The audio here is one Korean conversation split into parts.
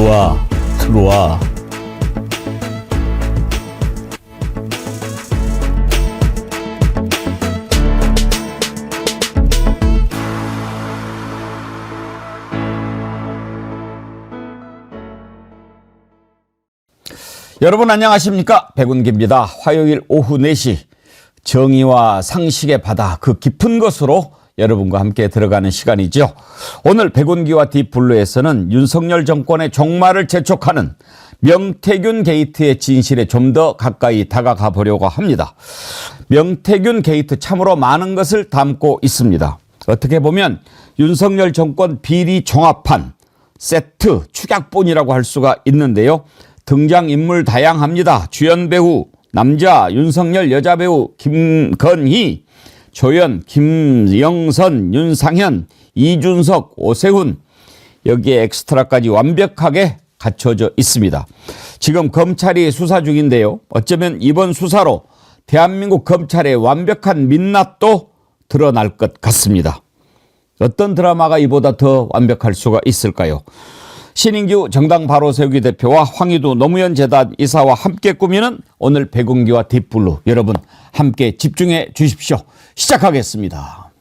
들어와, 들어와. 여러분 안녕하십니까? 백운기입니다. 화요일 오후 4시 정의와 상식의 바다 그 깊은 곳으로 여러분과 함께 들어가는 시간이죠. 오늘 백운기와 딥블루에서는 윤석열 정권의 종말을 재촉하는 명태균 게이트의 진실에 좀 더 가까이 다가가 보려고 합니다. 명태균 게이트 참으로 많은 것을 담고 있습니다. 어떻게 보면 윤석열 정권 비리 종합판 세트 축약본이라고 할 수가 있는데요. 등장인물 다양합니다. 주연 배우 남자 윤석열, 여자 배우 김건희, 조연 김영선, 윤상현, 이준석, 오세훈, 여기에 엑스트라까지 완벽하게 갖춰져 있습니다. 지금 검찰이 수사 중인데요. 어쩌면 이번 수사로 대한민국 검찰의 완벽한 민낯도 드러날 것 같습니다. 어떤 드라마가 이보다 더 완벽할 수가 있을까요? 신인규 정당 바로 세우기 대표와 황희두 노무현 재단 이사와 함께 꾸미는 오늘 백운기와 딥블루, 여러분 함께 집중해 주십시오. 시작하겠습니다.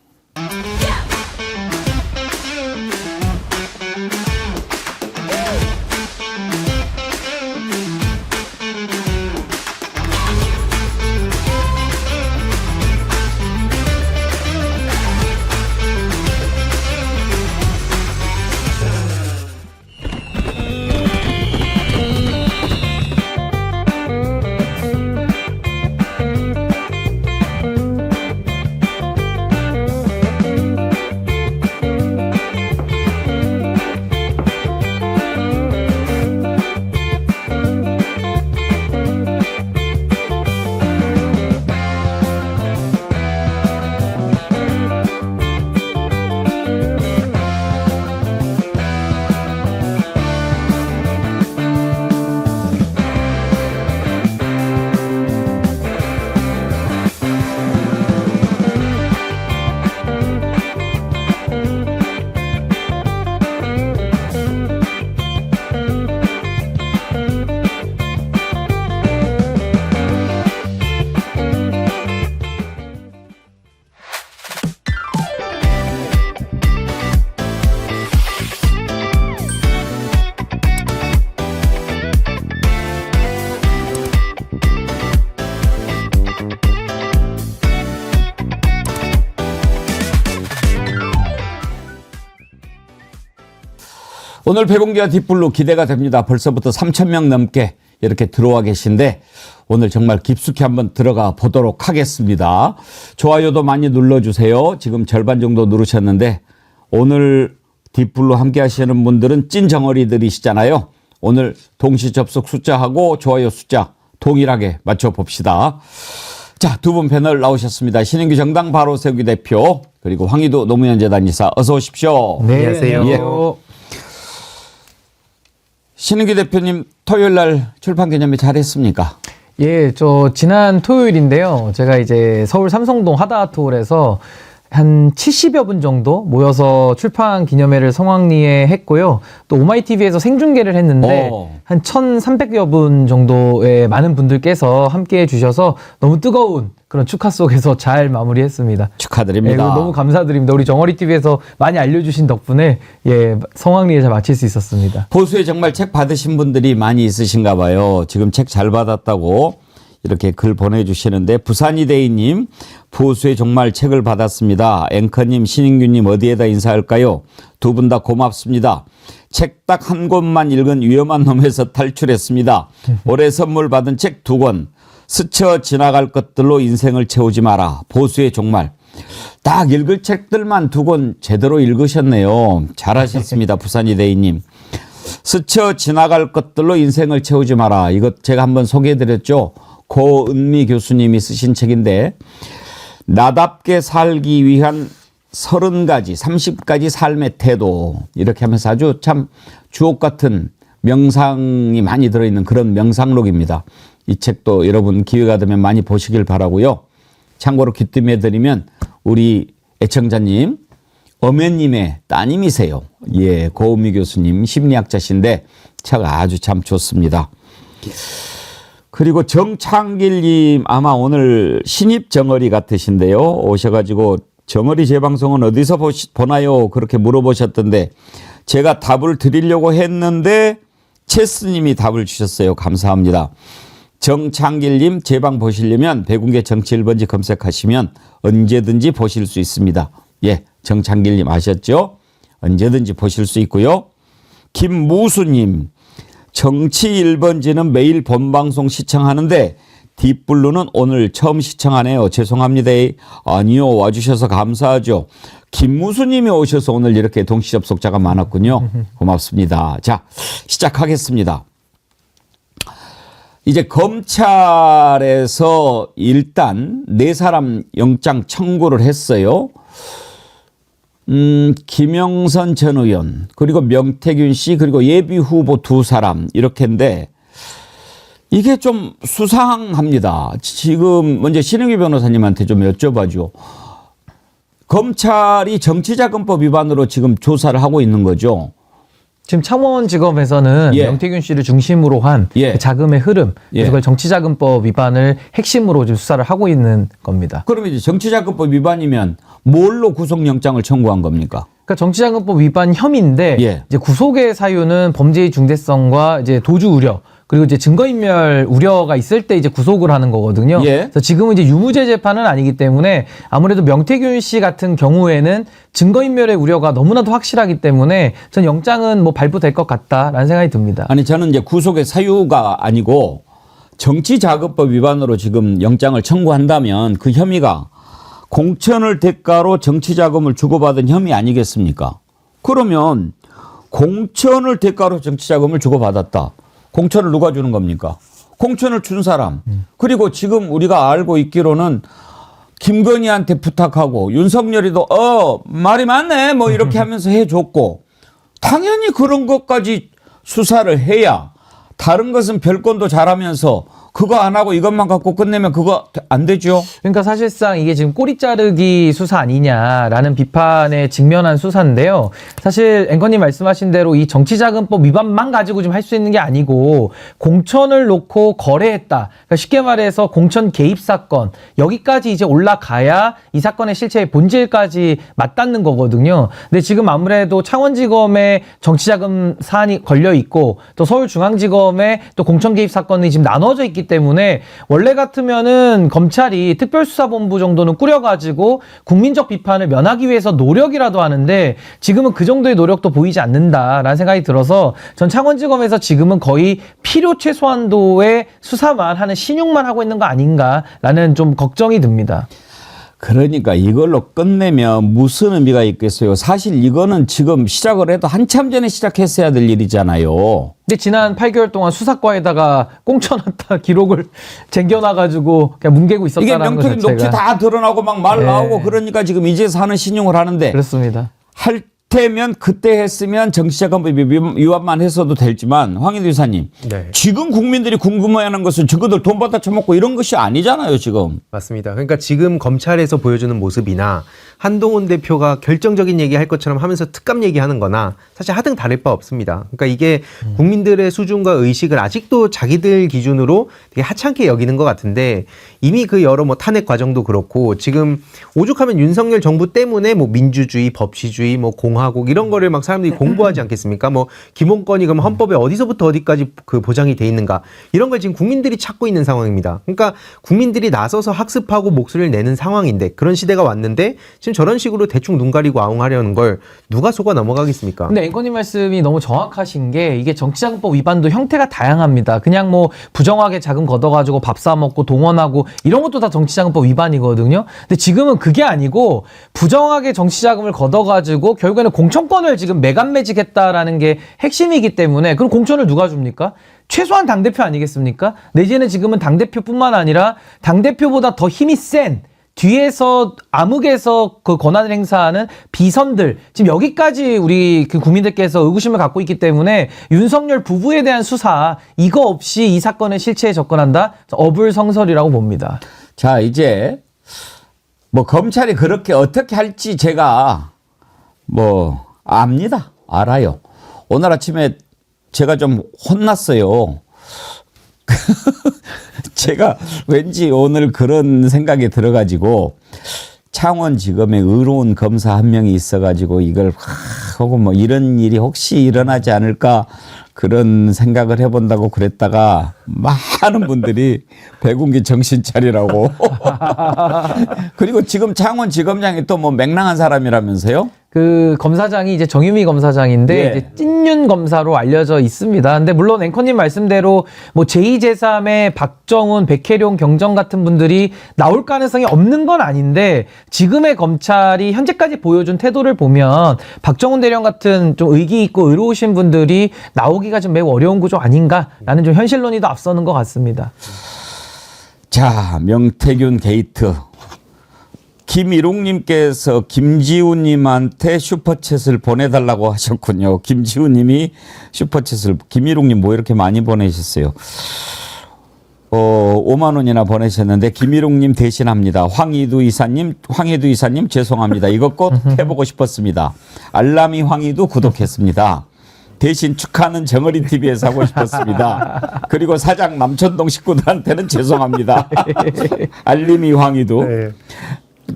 오늘 백운기와 딥블루 기대가 됩니다. 벌써부터 3,000명 넘게 이렇게 들어와 계신데 오늘 정말 깊숙이 한번 들어가 보도록 하겠습니다. 좋아요도 많이 눌러주세요. 지금 절반 정도 누르셨는데 오늘 딥블루 함께 하시는 분들은 찐 정어리들이시잖아요. 오늘 동시 접속 숫자하고 좋아요 숫자 동일하게 맞춰봅시다. 자, 두 분 패널 나오셨습니다. 신인규 정당 바로 세우기 대표 그리고 황희두 노무현 재단 이사 어서 오십시오. 네, 안녕하세요. 예. 신인규 대표님 토요일 날 출판 기념회 잘했습니까? 예, 저 지난 토요일인데요. 제가 이제 서울 삼성동 하다하트홀에서 한 70여 분 정도 모여서 출판 기념회를 성황리에 했고요. 또 오마이TV에서 생중계를 했는데 한 1,300여 분 정도의 많은 분들께서 함께 해주셔서 너무 뜨거운 그런 축하 속에서 잘 마무리했습니다. 축하드립니다. 예, 너무 감사드립니다. 우리 정어리TV에서 많이 알려주신 덕분에 예, 성황리에 잘 마칠 수 있었습니다. 보수에 정말 책 받으신 분들이 많이 있으신가 봐요. 지금 책 잘 받았다고 이렇게 글 보내주시는데 부산이대희님 보수에 정말 책을 받았습니다. 앵커님, 신인규님 어디에다 인사할까요? 두 분 다 고맙습니다. 책 딱 한 권만 읽은 위험한 놈에서 탈출했습니다. 올해 선물 받은 책 2권 스쳐 지나갈 것들로 인생을 채우지 마라. 보수의 종말. 딱 읽을 책들만 2권 제대로 읽으셨네요. 잘하셨습니다. 부산이대희님. 스쳐 지나갈 것들로 인생을 채우지 마라. 이거 제가 한번 소개해드렸죠. 고은미 교수님이 쓰신 책인데 나답게 살기 위한 30가지, 30가지 삶의 태도 이렇게 하면서 아주 참 주옥 같은 명상이 많이 들어있는 그런 명상록입니다. 이 책도 여러분 기회가 되면 많이 보시길 바라고요. 참고로 귀띔해드리면 우리 애청자님 어머님의 따님이세요. 예, 고은미 교수님 심리학자신데 책 아주 참 좋습니다. 그리고 정창길님 아마 오늘 신입 정어리 같으신데요. 오셔가지고 정어리 재방송은 어디서 보나요? 그렇게 물어보셨던데 제가 답을 드리려고 했는데 체스님이 답을 주셨어요. 감사합니다. 정창길님 재방 보시려면 백운계 정치 1번지 검색하시면 언제든지 보실 수 있습니다. 예, 정창길님 아셨죠? 언제든지 보실 수 있고요. 김무수님 정치 1번지는 매일 본방송 시청하는데 딥블루는 오늘 처음 시청하네요. 죄송합니다. 아니요, 와주셔서 감사하죠. 김무수님이 오셔서 오늘 이렇게 동시 접속자가 많았군요. 고맙습니다. 자, 시작하겠습니다. 이제 검찰에서 일단 4사람 영장 청구를 했어요. 김영선 전 의원, 그리고 명태균 씨, 그리고 예비 후보 2사람, 이렇게인데, 이게 좀 수상합니다. 지금 먼저 신영기 변호사님한테 좀 여쭤봐줘. 검찰이 정치자금법 위반으로 지금 조사를 하고 있는 거죠. 지금 창원지검에서는 예. 명태균 씨를 중심으로 한 예. 자금의 흐름, 예. 그걸 정치자금법 위반을 핵심으로 지금 수사를 하고 있는 겁니다. 그러면 이제 정치자금법 위반이면 뭘로 구속영장을 청구한 겁니까? 그러니까 정치자금법 위반 혐의인데 예. 이제 구속의 사유는 범죄의 중대성과 이제 도주 우려 그리고 이제 증거인멸 우려가 있을 때 이제 구속을 하는 거거든요. 예. 그래서 지금은 이제 유무죄 재판은 아니기 때문에 아무래도 명태균 씨 같은 경우에는 증거인멸의 우려가 너무나도 확실하기 때문에 전 영장은 뭐 발부될 것 같다라는 생각이 듭니다. 아니 저는 이제 구속의 사유가 아니고 정치자금법 위반으로 지금 영장을 청구한다면 그 혐의가 공천을 대가로 정치자금을 주고받은 혐의 아니겠습니까? 그러면 공천을 대가로 정치자금을 주고받았다. 공천을 누가 주는 겁니까? 공천을 준 사람. 그리고 지금 우리가 알고 있기로는 김건희한테 부탁하고 윤석열이도 말이 많네 뭐 이렇게 하면서 해줬고 당연히 그런 것까지 수사를 해야 다른 것은 별건도 잘하면서 그거 안 하고 이것만 갖고 끝내면 그거 안 되죠. 그러니까 사실상 이게 지금 꼬리 자르기 수사 아니냐라는 비판에 직면한 수사인데요. 사실 앵커님 말씀하신 대로 이 정치자금법 위반만 가지고 좀 할 수 있는 게 아니고 공천을 놓고 거래했다. 그러니까 쉽게 말해서 공천 개입 사건 여기까지 이제 올라가야 이 사건의 실체의 본질까지 맞닿는 거거든요. 근데 지금 아무래도 창원지검에 정치자금 사안이 걸려 있고 또 서울중앙지검에 또 공천 개입 사건이 지금 나눠져 있기 때문에 원래 같으면은 검찰이 특별수사본부 정도는 꾸려가지고 국민적 비판을 면하기 위해서 노력이라도 하는데 지금은 그 정도의 노력도 보이지 않는다라는 생각이 들어서 전 창원지검에서 지금은 거의 필요 최소한도의 수사만 하는 신용만 하고 있는 거 아닌가라는 좀 걱정이 듭니다. 그러니까 이걸로 끝내면 무슨 의미가 있겠어요. 사실 이거는 지금 시작을 해도 한참 전에 시작했어야 될 일이잖아요. 근데 지난 8개월 동안 수사과에다가 꽁쳐놨다 기록을 쟁겨놔가지고 그냥 뭉개고 이게 있었다는 것 명태균 자체가. 녹취 다 드러나고 막 말 네. 나오고 그러니까 지금 이제서 하는 신용을 하는데 그렇습니다. 할 때면 그때 했으면 정치자금법 위반만 했어도 되지만 황인도 이사님 네. 지금 국민들이 궁금해하는 것은 저거들 돈 받아 처먹고 이런 것이 아니잖아요 지금. 맞습니다. 그러니까 지금 검찰에서 보여주는 모습이나 한동훈 대표가 결정적인 얘기할 것처럼 하면서 특감 얘기하는 거나 사실 하등 다를 바 없습니다. 그러니까 이게 국민들의 수준과 의식을 아직도 자기들 기준으로 되게 하찮게 여기는 것 같은데 이미 그 여러 뭐 탄핵 과정도 그렇고 지금 오죽하면 윤석열 정부 때문에 뭐 민주주의, 법치주의, 뭐 공화국 이런 거를 막 사람들이 공부하지 않겠습니까? 뭐 기본권이 그럼 헌법에 어디서부터 어디까지 그 보장이 돼 있는가 이런 걸 지금 국민들이 찾고 있는 상황입니다. 그러니까 국민들이 나서서 학습하고 목소리를 내는 상황인데 그런 시대가 왔는데 지금 저런 식으로 대충 눈 가리고 아웅하려는 걸 누가 속아 넘어가겠습니까? 근데 앵커님 말씀이 너무 정확하신 게 이게 정치자금법 위반도 형태가 다양합니다. 그냥 뭐 부정하게 자금 걷어가지고 밥 사 먹고 동원하고 이런 것도 다 정치자금법 위반이거든요. 근데 지금은 그게 아니고 부정하게 정치자금을 걷어가지고 결국에는 공천권을 지금 매간매직했다라는 게 핵심이기 때문에 그럼 공천을 누가 줍니까? 최소한 당대표 아니겠습니까? 내지는 지금은 당대표뿐만 아니라 당대표보다 더 힘이 센 뒤에서 암흑에서 그 권한을 행사하는 비선들 지금 여기까지 우리 그 국민들께서 의구심을 갖고 있기 때문에 윤석열 부부에 대한 수사 이거 없이 이 사건의 실체에 접근한다 어불성설이라고 봅니다. 자 이제 뭐 검찰이 그렇게 어떻게 할지 제가 뭐 압니다. 알아요. 오늘 아침에 제가 좀 혼났어요. 제가 왠지 오늘 그런 생각이 들어가지고 창원지검에 의로운 검사 한 명이 있어가지고 이걸 하고 뭐 이런 일이 혹시 일어나지 않을까 그런 생각을 해본다고 그랬다가 많은 분들이 백운기 정신 차리라고. 그리고 지금 창원지검장이 또 뭐 맹랑한 사람이라면서요? 그 검사장이 이제 정유미 검사장인데 예. 이제 찐윤 검사로 알려져 있습니다. 근데 물론 앵커님 말씀대로 뭐 제2, 제3의 박정훈, 백혜룡, 경정 같은 분들이 나올 가능성이 없는 건 아닌데 지금의 검찰이 현재까지 보여준 태도를 보면 박정훈 대령 같은 좀 의기 있고 의로우신 분들이 나오기가 좀 매우 어려운 구조 아닌가라는 좀 현실론이 더 앞서는 것 같습니다. 자, 명태균 게이트. 김일웅님께서 김지훈님한테 슈퍼챗을 보내달라고 하셨군요. 김지훈님이 슈퍼챗을, 김일웅님 뭐 이렇게 많이 보내셨어요. 5만 원이나 보내셨는데 김일웅님 대신합니다. 황희두 이사님 죄송합니다. 이거 꼭 해보고 싶었습니다. 알람이 황희두 구독했습니다. 대신 축하는 정어리 TV에서 하고 싶었습니다. 그리고 사장 남천동 식구들한테는 죄송합니다. 알림이 황희두. 네.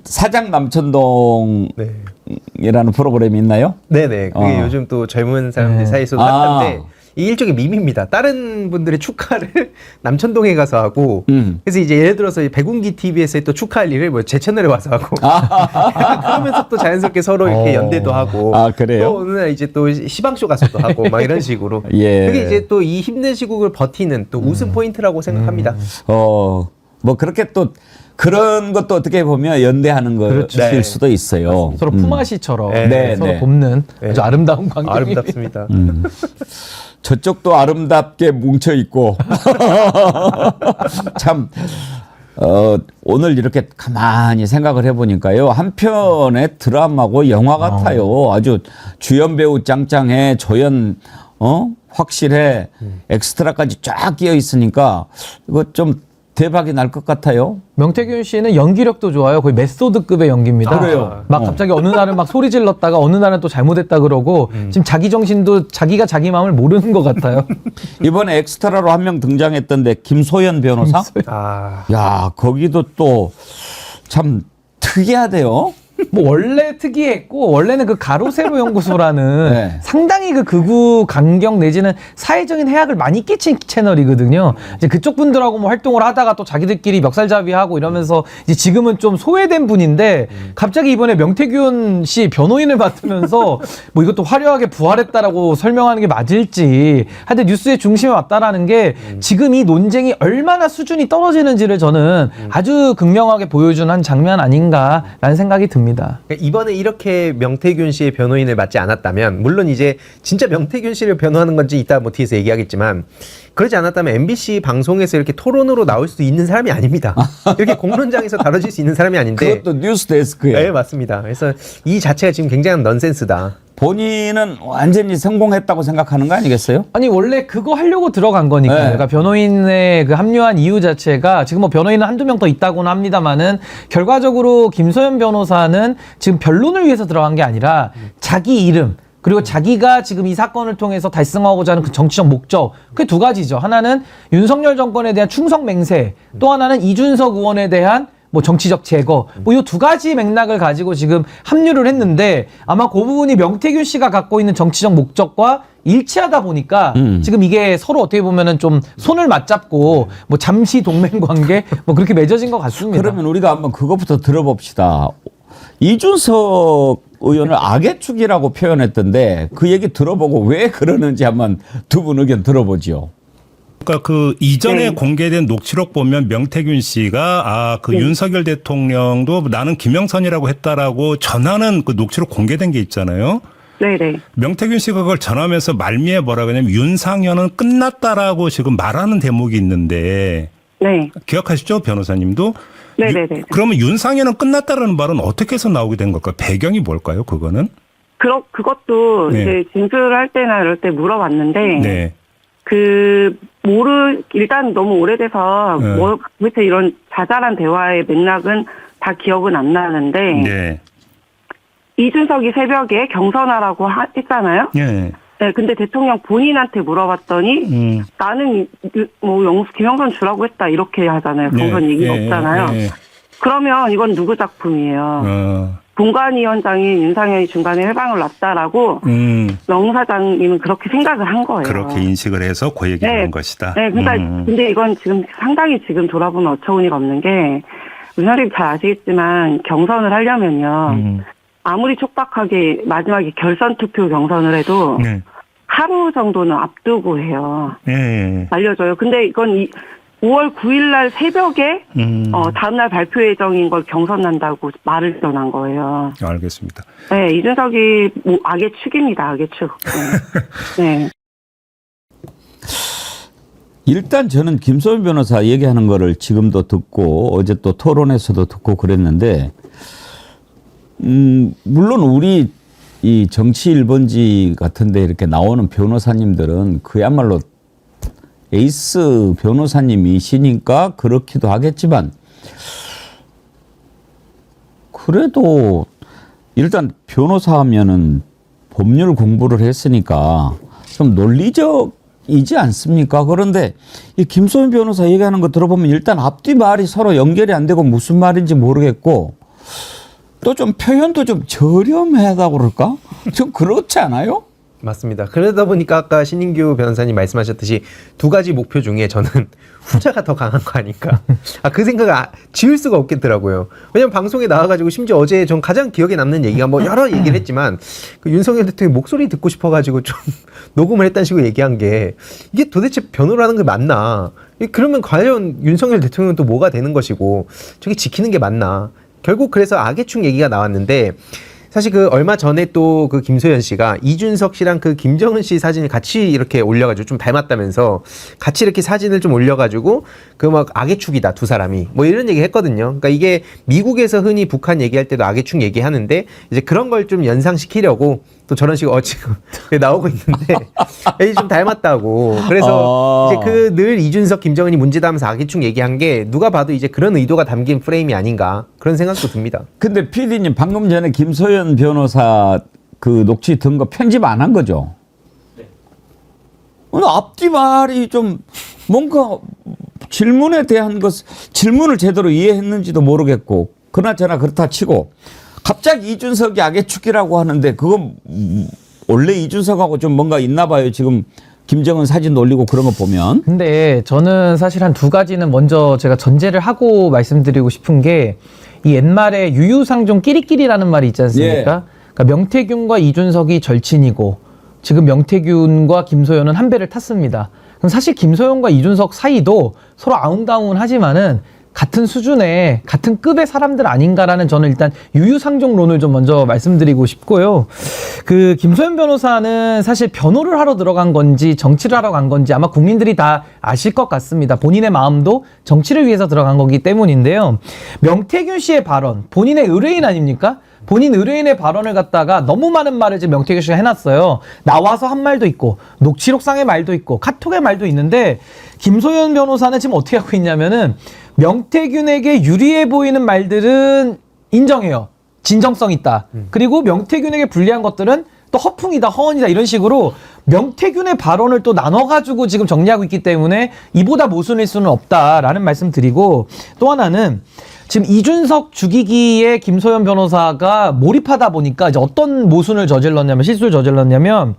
사장 남천동이라는 프로그램이 있나요? 네네. 그게 요즘 또 젊은 사람들 사이에서도 핫한데 이게 일종의 밈입니다. 다른 분들의 축하를 남천동에 가서 하고 그래서 이제 예를 들어서 백운기 TV에서 또 축하할 일을 뭐 제 채널에 와서 하고 그러면서 또 자연스럽게 서로 이렇게 연대도 하고 그래요? 또 어느 날 이제 또 시방쇼 가서도 하고 막 이런 식으로 예. 그게 이제 또 이 힘든 시국을 버티는 또 웃음 포인트라고 생각합니다. 뭐 그렇게 또 그런 것도 어떻게 보면 연대하는 것일 그렇죠. 수도 있어요. 서로 품앗이처럼 네, 서로 네. 돕는 아주 아름다운 관계. 아름답습니다. 저쪽도 아름답게 뭉쳐 있고 참 오늘 이렇게 가만히 생각을 해보니까요, 한 편의 드라마고 영화 같아요. 아주 주연 배우 짱짱해, 조연 확실해, 엑스트라까지 쫙 끼어 있으니까 이거 좀 대박이 날 것 같아요. 명태균 씨는 연기력도 좋아요. 거의 메소드급의 연기입니다. 그래요? 막 갑자기 어느 날은 막 소리 질렀다가 어느 날은 또 잘못했다 그러고 지금 자기 정신도 자기가 자기 마음을 모르는 것 같아요. 이번에 엑스트라로 한 명 등장했던데 김소연 변호사? 야, 거기도 또 참 특이하대요. 뭐 원래 특이했고 원래는 그 가로세로 연구소라는 네. 상당히 그 극우 강경 내지는 사회적인 해악을 많이 끼친 채널이거든요. 이제 그쪽 분들하고 뭐 활동을 하다가 또 자기들끼리 멱살잡이하고 이러면서 이제 지금은 좀 소외된 분인데 갑자기 이번에 명태균 씨 변호인을 맡으면서 뭐 이것도 화려하게 부활했다라고 설명하는 게 맞을지 하여튼 뉴스의 중심에 왔다라는 게 지금 이 논쟁이 얼마나 수준이 떨어지는지를 저는 아주 극명하게 보여준 한 장면 아닌가라는 생각이 듭니다. 그러니까 이번에 이렇게 명태균 씨의 변호인을 맡지 않았다면, 물론 이제 진짜 명태균 씨를 변호하는 건지 이따 뭐 뒤에서 얘기하겠지만, 그러지 않았다면 MBC 방송에서 이렇게 토론으로 나올 수도 있는 사람이 아닙니다. 이렇게 공론장에서 다뤄질 수 있는 사람이 아닌데. 그것도 뉴스데스크예요. 네, 맞습니다. 그래서 이 자체가 지금 굉장한 넌센스다. 본인은 완전히 성공했다고 생각하는 거 아니겠어요? 아니 원래 그거 하려고 들어간 거니까요. 네. 그러니까 변호인의 그 합류한 이유 자체가 지금 뭐 변호인은 한두 명 더 있다고는 합니다만은 결과적으로 김소연 변호사는 지금 변론을 위해서 들어간 게 아니라 자기 이름 그리고 자기가 지금 이 사건을 통해서 달성하고자 하는 그 정치적 목적, 그게 두 가지죠. 하나는 윤석열 정권에 대한 충성 맹세, 또 하나는 이준석 의원에 대한 뭐 정치적 제거, 뭐 이 두 가지 맥락을 가지고 지금 합류를 했는데 아마 그 부분이 명태균 씨가 갖고 있는 정치적 목적과 일치하다 보니까 지금 이게 서로 어떻게 보면은 좀 손을 맞잡고 뭐 잠시 동맹 관계 뭐 그렇게 맺어진 것 같습니다. 그러면 우리가 한번 그것부터 들어봅시다. 이준석 의원을 악의 축이라고 표현했던데 그 얘기 들어보고 왜 그러는지 한번 두 분 의견 들어보죠. 그러니까 그 이전에 공개된 녹취록 보면 명태균 씨가 그 윤석열 대통령도 나는 김영선이라고 했다라고 전하는 그 녹취록 공개된 게 있잖아요. 네네. 명태균 씨가 그걸 전하면서 말미에 뭐라고 하냐면 윤상현은 끝났다라고 지금 말하는 대목이 있는데 네. 기억하시죠, 변호사님도? 네네네. 그러면 윤상현은 끝났다라는 말은 어떻게 해서 나오게 된 걸까요? 배경이 뭘까요, 그거는? 그것도 네. 이제 진술을 할 때나 이럴 때 물어봤는데 네. 일단 너무 오래돼서 네. 도대체 이런 자잘한 대화의 맥락은 다 기억은 안 나는데 네. 이준석이 새벽에 경선하라고 했잖아요. 네. 네, 근데 대통령 본인한테 물어봤더니 나는 김영선 주라고 했다 이렇게 하잖아요. 경선 얘기가 없잖아요. 그러면 이건 누구 작품이에요? 공관위원장이 윤상현이 중간에 해방을 놨다라고 명 사장님은 그렇게 생각을 한 거예요. 그렇게 인식을 해서 그 얘기를 한 것이다. 네, 그러니까 근데 이건 지금 상당히 지금 돌아보면 어처구니가 없는 게 윤석열님 잘 아시겠지만 경선을 하려면요. 아무리 촉박하게 마지막에 결선 투표 경선을 해도 하루 정도는 앞두고 해요. 알려줘요. 근데 이건 5월 9일 날 새벽에 다음날 발표 예정인 걸 경선 난다고 말을 전한 거예요. 알겠습니다. 네, 이준석이 악의 축입니다. 악의 축. 네. 일단 저는 김소연 변호사 얘기하는 거를 지금도 듣고 어제 또 토론에서도 듣고 그랬는데 물론 우리 이 정치 1번지 같은데 이렇게 나오는 변호사님들은 그야말로 에이스 변호사님이시니까 그렇기도 하겠지만 그래도 일단 변호사 하면은 법률 공부를 했으니까 좀 논리적이지 않습니까? 그런데 이 김소연 변호사 얘기하는 거 들어보면 일단 앞뒤 말이 서로 연결이 안 되고 무슨 말인지 모르겠고 또 좀 표현도 좀 저렴하다고 그럴까? 좀 그렇지 않아요? 맞습니다. 그러다 보니까 아까 신인규 변호사님 말씀하셨듯이 두 가지 목표 중에 저는 후자가 더 강한 거 아닐까. 그 생각을 지울 수가 없겠더라고요. 왜냐면 방송에 나와가지고 심지어 어제 전 가장 기억에 남는 얘기가 뭐 여러 얘기를 했지만 그 윤석열 대통령 목소리 듣고 싶어가지고 좀 녹음을 했다는 식으로 얘기한 게 이게 도대체 변호라는 게 맞나. 그러면 과연 윤석열 대통령은 또 뭐가 되는 것이고 저게 지키는 게 맞나. 결국 그래서 악의 축 얘기가 나왔는데 사실 그 얼마 전에 또 그 김소연 씨가 이준석 씨랑 그 김정은 씨 사진을 같이 이렇게 올려가지고 좀 닮았다면서 같이 이렇게 사진을 좀 올려가지고 그 막 악의 축이다 두 사람이 뭐 이런 얘기 했거든요. 그러니까 이게 미국에서 흔히 북한 얘기할 때도 악의 축 얘기하는데 이제 그런 걸 좀 연상시키려고 또 저런 식으로 지금 나오고 있는데 이 좀 닮았다고. 그래서 이제 그 늘 이준석 김정은이 문제다 하면서 악의 축 얘기한 게 누가 봐도 이제 그런 의도가 담긴 프레임이 아닌가 그런 생각도 듭니다. 근데 PD님 방금 전에 김소연 변호사 그 녹취 든 거 편집 안 한 거죠? 네. 앞뒤 말이 좀 뭔가 질문에 대한 질문을 제대로 이해했는지도 모르겠고 그나저나 그렇다 치고 갑자기 이준석이 악의 축이라고 하는데 그건 원래 이준석하고 좀 뭔가 있나 봐요. 지금 김정은 사진 올리고 그런 거 보면. 근데 저는 사실 한 두 가지는 먼저 제가 전제를 하고 말씀드리고 싶은 게 이 옛말에 유유상종 끼리끼리라는 말이 있지 않습니까? 예. 그러니까 명태균과 이준석이 절친이고 지금 명태균과 김소연은 한 배를 탔습니다. 그럼 사실 김소연과 이준석 사이도 서로 아웅다웅하지만은 같은 수준의 같은 급의 사람들 아닌가라는 저는 일단 유유상종론을 좀 먼저 말씀드리고 싶고요. 그 김소연 변호사는 사실 변호를 하러 들어간 건지 정치를 하러 간 건지 아마 국민들이 다 아실 것 같습니다. 본인의 마음도 정치를 위해서 들어간 거기 때문인데요. 명태균 씨의 발언, 본인의 의뢰인 아닙니까? 본인 의뢰인의 발언을 갖다가 너무 많은 말을 지금 명태균 씨가 해놨어요. 나와서 한 말도 있고 녹취록상의 말도 있고 카톡의 말도 있는데 김소연 변호사는 지금 어떻게 하고 있냐면은 명태균에게 유리해 보이는 말들은 인정해요. 진정성 있다. 그리고 명태균에게 불리한 것들은 또 허풍이다, 허언이다 이런 식으로 명태균의 발언을 또 나눠가지고 지금 정리하고 있기 때문에 이보다 모순일 수는 없다라는 말씀 드리고 또 하나는 지금 이준석 죽이기에 김소연 변호사가 몰입하다 보니까 이제 어떤 모순을 저질렀냐면 실수를 저질렀냐면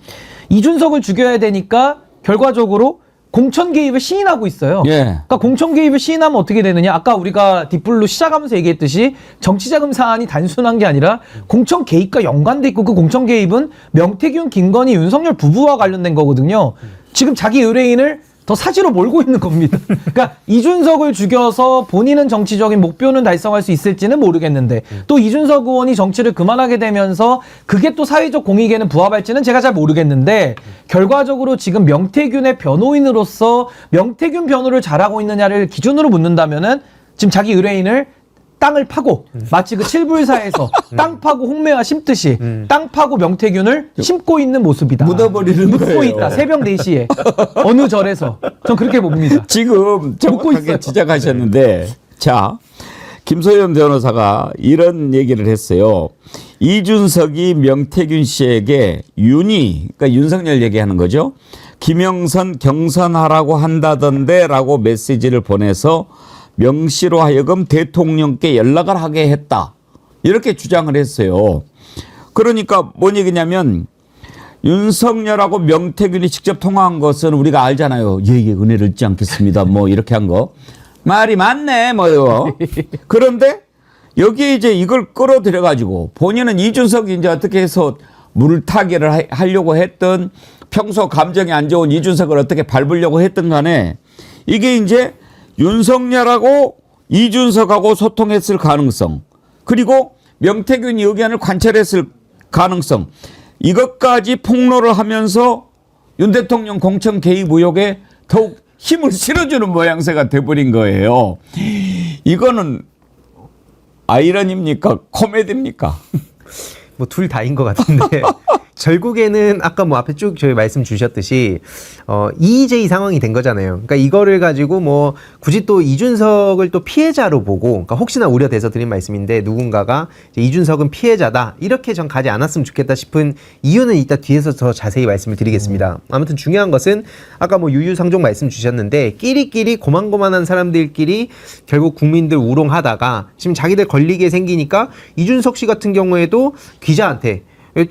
이준석을 죽여야 되니까 결과적으로 공천 개입을 시인하고 있어요. 예. 그러니까 공천 개입을 시인하면 어떻게 되느냐? 아까 우리가 뒷불로 시작하면서 얘기했듯이 정치자금 사안이 단순한 게 아니라 공천 개입과 연관돼 있고 그 공천 개입은 명태균, 김건희, 윤석열 부부와 관련된 거거든요. 지금 자기 의뢰인을 더 사지로 몰고 있는 겁니다. 그러니까 이준석을 죽여서 본인은 정치적인 목표는 달성할 수 있을지는 모르겠는데 또 이준석 의원이 정치를 그만하게 되면서 그게 또 사회적 공익에는 부합할지는 제가 잘 모르겠는데 결과적으로 지금 명태균의 변호인으로서 명태균 변호를 잘하고 있느냐를 기준으로 묻는다면은 지금 자기 의뢰인을 땅을 파고 마치 그 칠불사에서 땅 파고 홍매화 심듯이 땅 파고 명태균을 심고 있는 모습이다. 묻어버리는 묻고 거예요. 있다. 새벽 4시에 어느 절에서 전 그렇게 봅니다. 지금 정확하게 지적하셨는데 자 김소연 변호사가 이런 얘기를 했어요. 이준석이 명태균 씨에게 그러니까 윤석열 얘기하는 거죠. 김영선 경선하라고 한다던데라고 메시지를 보내서 명 씨로 하여금 대통령께 연락을 하게 했다. 이렇게 주장을 했어요. 그러니까 뭔 얘기냐면 윤석열하고 명태균이 직접 통화한 것은 우리가 알잖아요. 예예 은혜를 잊지 않겠습니다. 뭐 이렇게 한 거. 말이 많네 뭐요. 그런데 여기에 이제 이걸 끌어들여 가지고 본인은 이준석이 이제 어떻게 해서 물타기를 하려고 했던 평소 감정이 안 좋은 이준석을 어떻게 밟으려고 했던 간에 이게 이제 윤석열하고 이준석하고 소통했을 가능성 그리고 명태균이 의견을 관철했을 가능성 이것까지 폭로를 하면서 윤 대통령 공천 개입 의혹에 더욱 힘을 실어주는 모양새가 돼버린 거예요. 이거는 아이러니입니까? 코미디입니까? 뭐 둘 다인 것 같은데 결국에는 아까 뭐 앞에 쭉 저희 말씀 주셨듯이 EJ 상황이 된 거잖아요. 그러니까 이거를 가지고 뭐 굳이 또 이준석을 또 피해자로 보고 그러니까 혹시나 우려돼서 드린 말씀인데 누군가가 이제 이준석은 피해자다 이렇게 전 가지 않았으면 좋겠다 싶은 이유는 이따 뒤에서 더 자세히 말씀을 드리겠습니다. 아무튼 중요한 것은 아까 뭐 유유상종 말씀 주셨는데 끼리끼리 고만고만한 사람들끼리 결국 국민들 우롱하다가 지금 자기들 걸리게 생기니까 이준석 씨 같은 경우에도 기자한테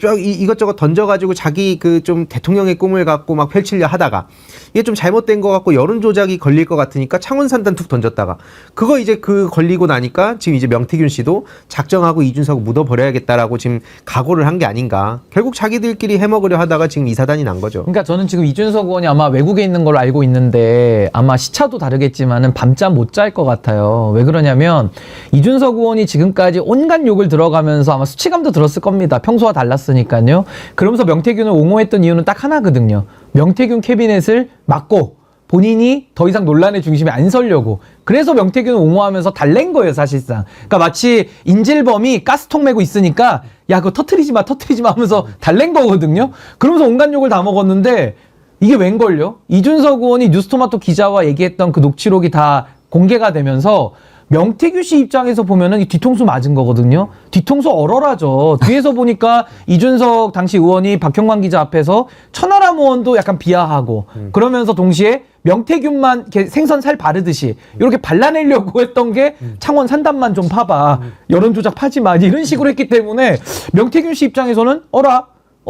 쫙 이것저것 던져가지고 자기 그 좀 대통령의 꿈을 갖고 막 펼치려 하다가 이게 좀 잘못된 것 같고 여론 조작이 걸릴 것 같으니까 창원 산단 툭 던졌다가 그거 이제 그 걸리고 나니까 지금 이제 명태균 씨도 작정하고 이준석 묻어버려야겠다라고 지금 각오를 한 게 아닌가. 결국 자기들끼리 해먹으려 하다가 지금 이 사단이 난 거죠. 그러니까 저는 지금 이준석 의원이 아마 외국에 있는 걸로 알고 있는데 아마 시차도 다르겠지만은 밤잠 못 잘 것 같아요. 왜 그러냐면 이준석 의원이 지금까지 온갖 욕을 들어가면서 아마 수치감도 들었을 겁니다. 평소와 달랐으니까요. 그러면서 명태균을 옹호했던 이유는 딱 하나거든요. 명태균 캐비넷을 막고 본인이 더 이상 논란의 중심에 안 서려고. 그래서 명태균을 옹호하면서 달랜 거예요, 사실상. 그러니까 마치 인질범이 가스통 메고 있으니까 야, 그거 터트리지 마 하면서 달랜 거거든요. 그러면서 온갖 욕을 다 먹었는데 이게 웬걸요? 이준석 의원이 뉴스토마토 기자와 얘기했던 그 녹취록이 다 공개가 되면서 명태균 씨 입장에서 보면은 이 뒤통수 맞은 거거든요. 뒤통수 얼얼하죠. 뒤에서 보니까 이준석 당시 의원이 박형광 기자 앞에서 천하람 의원도 약간 비하하고 그러면서 동시에 명태균만 이렇게 생선 살 바르듯이 이렇게 발라내려고 했던 게 창원 산단만 좀 파봐. 여론 조작 파지 마. 이런 식으로 했기 때문에 명태균 씨 입장에서는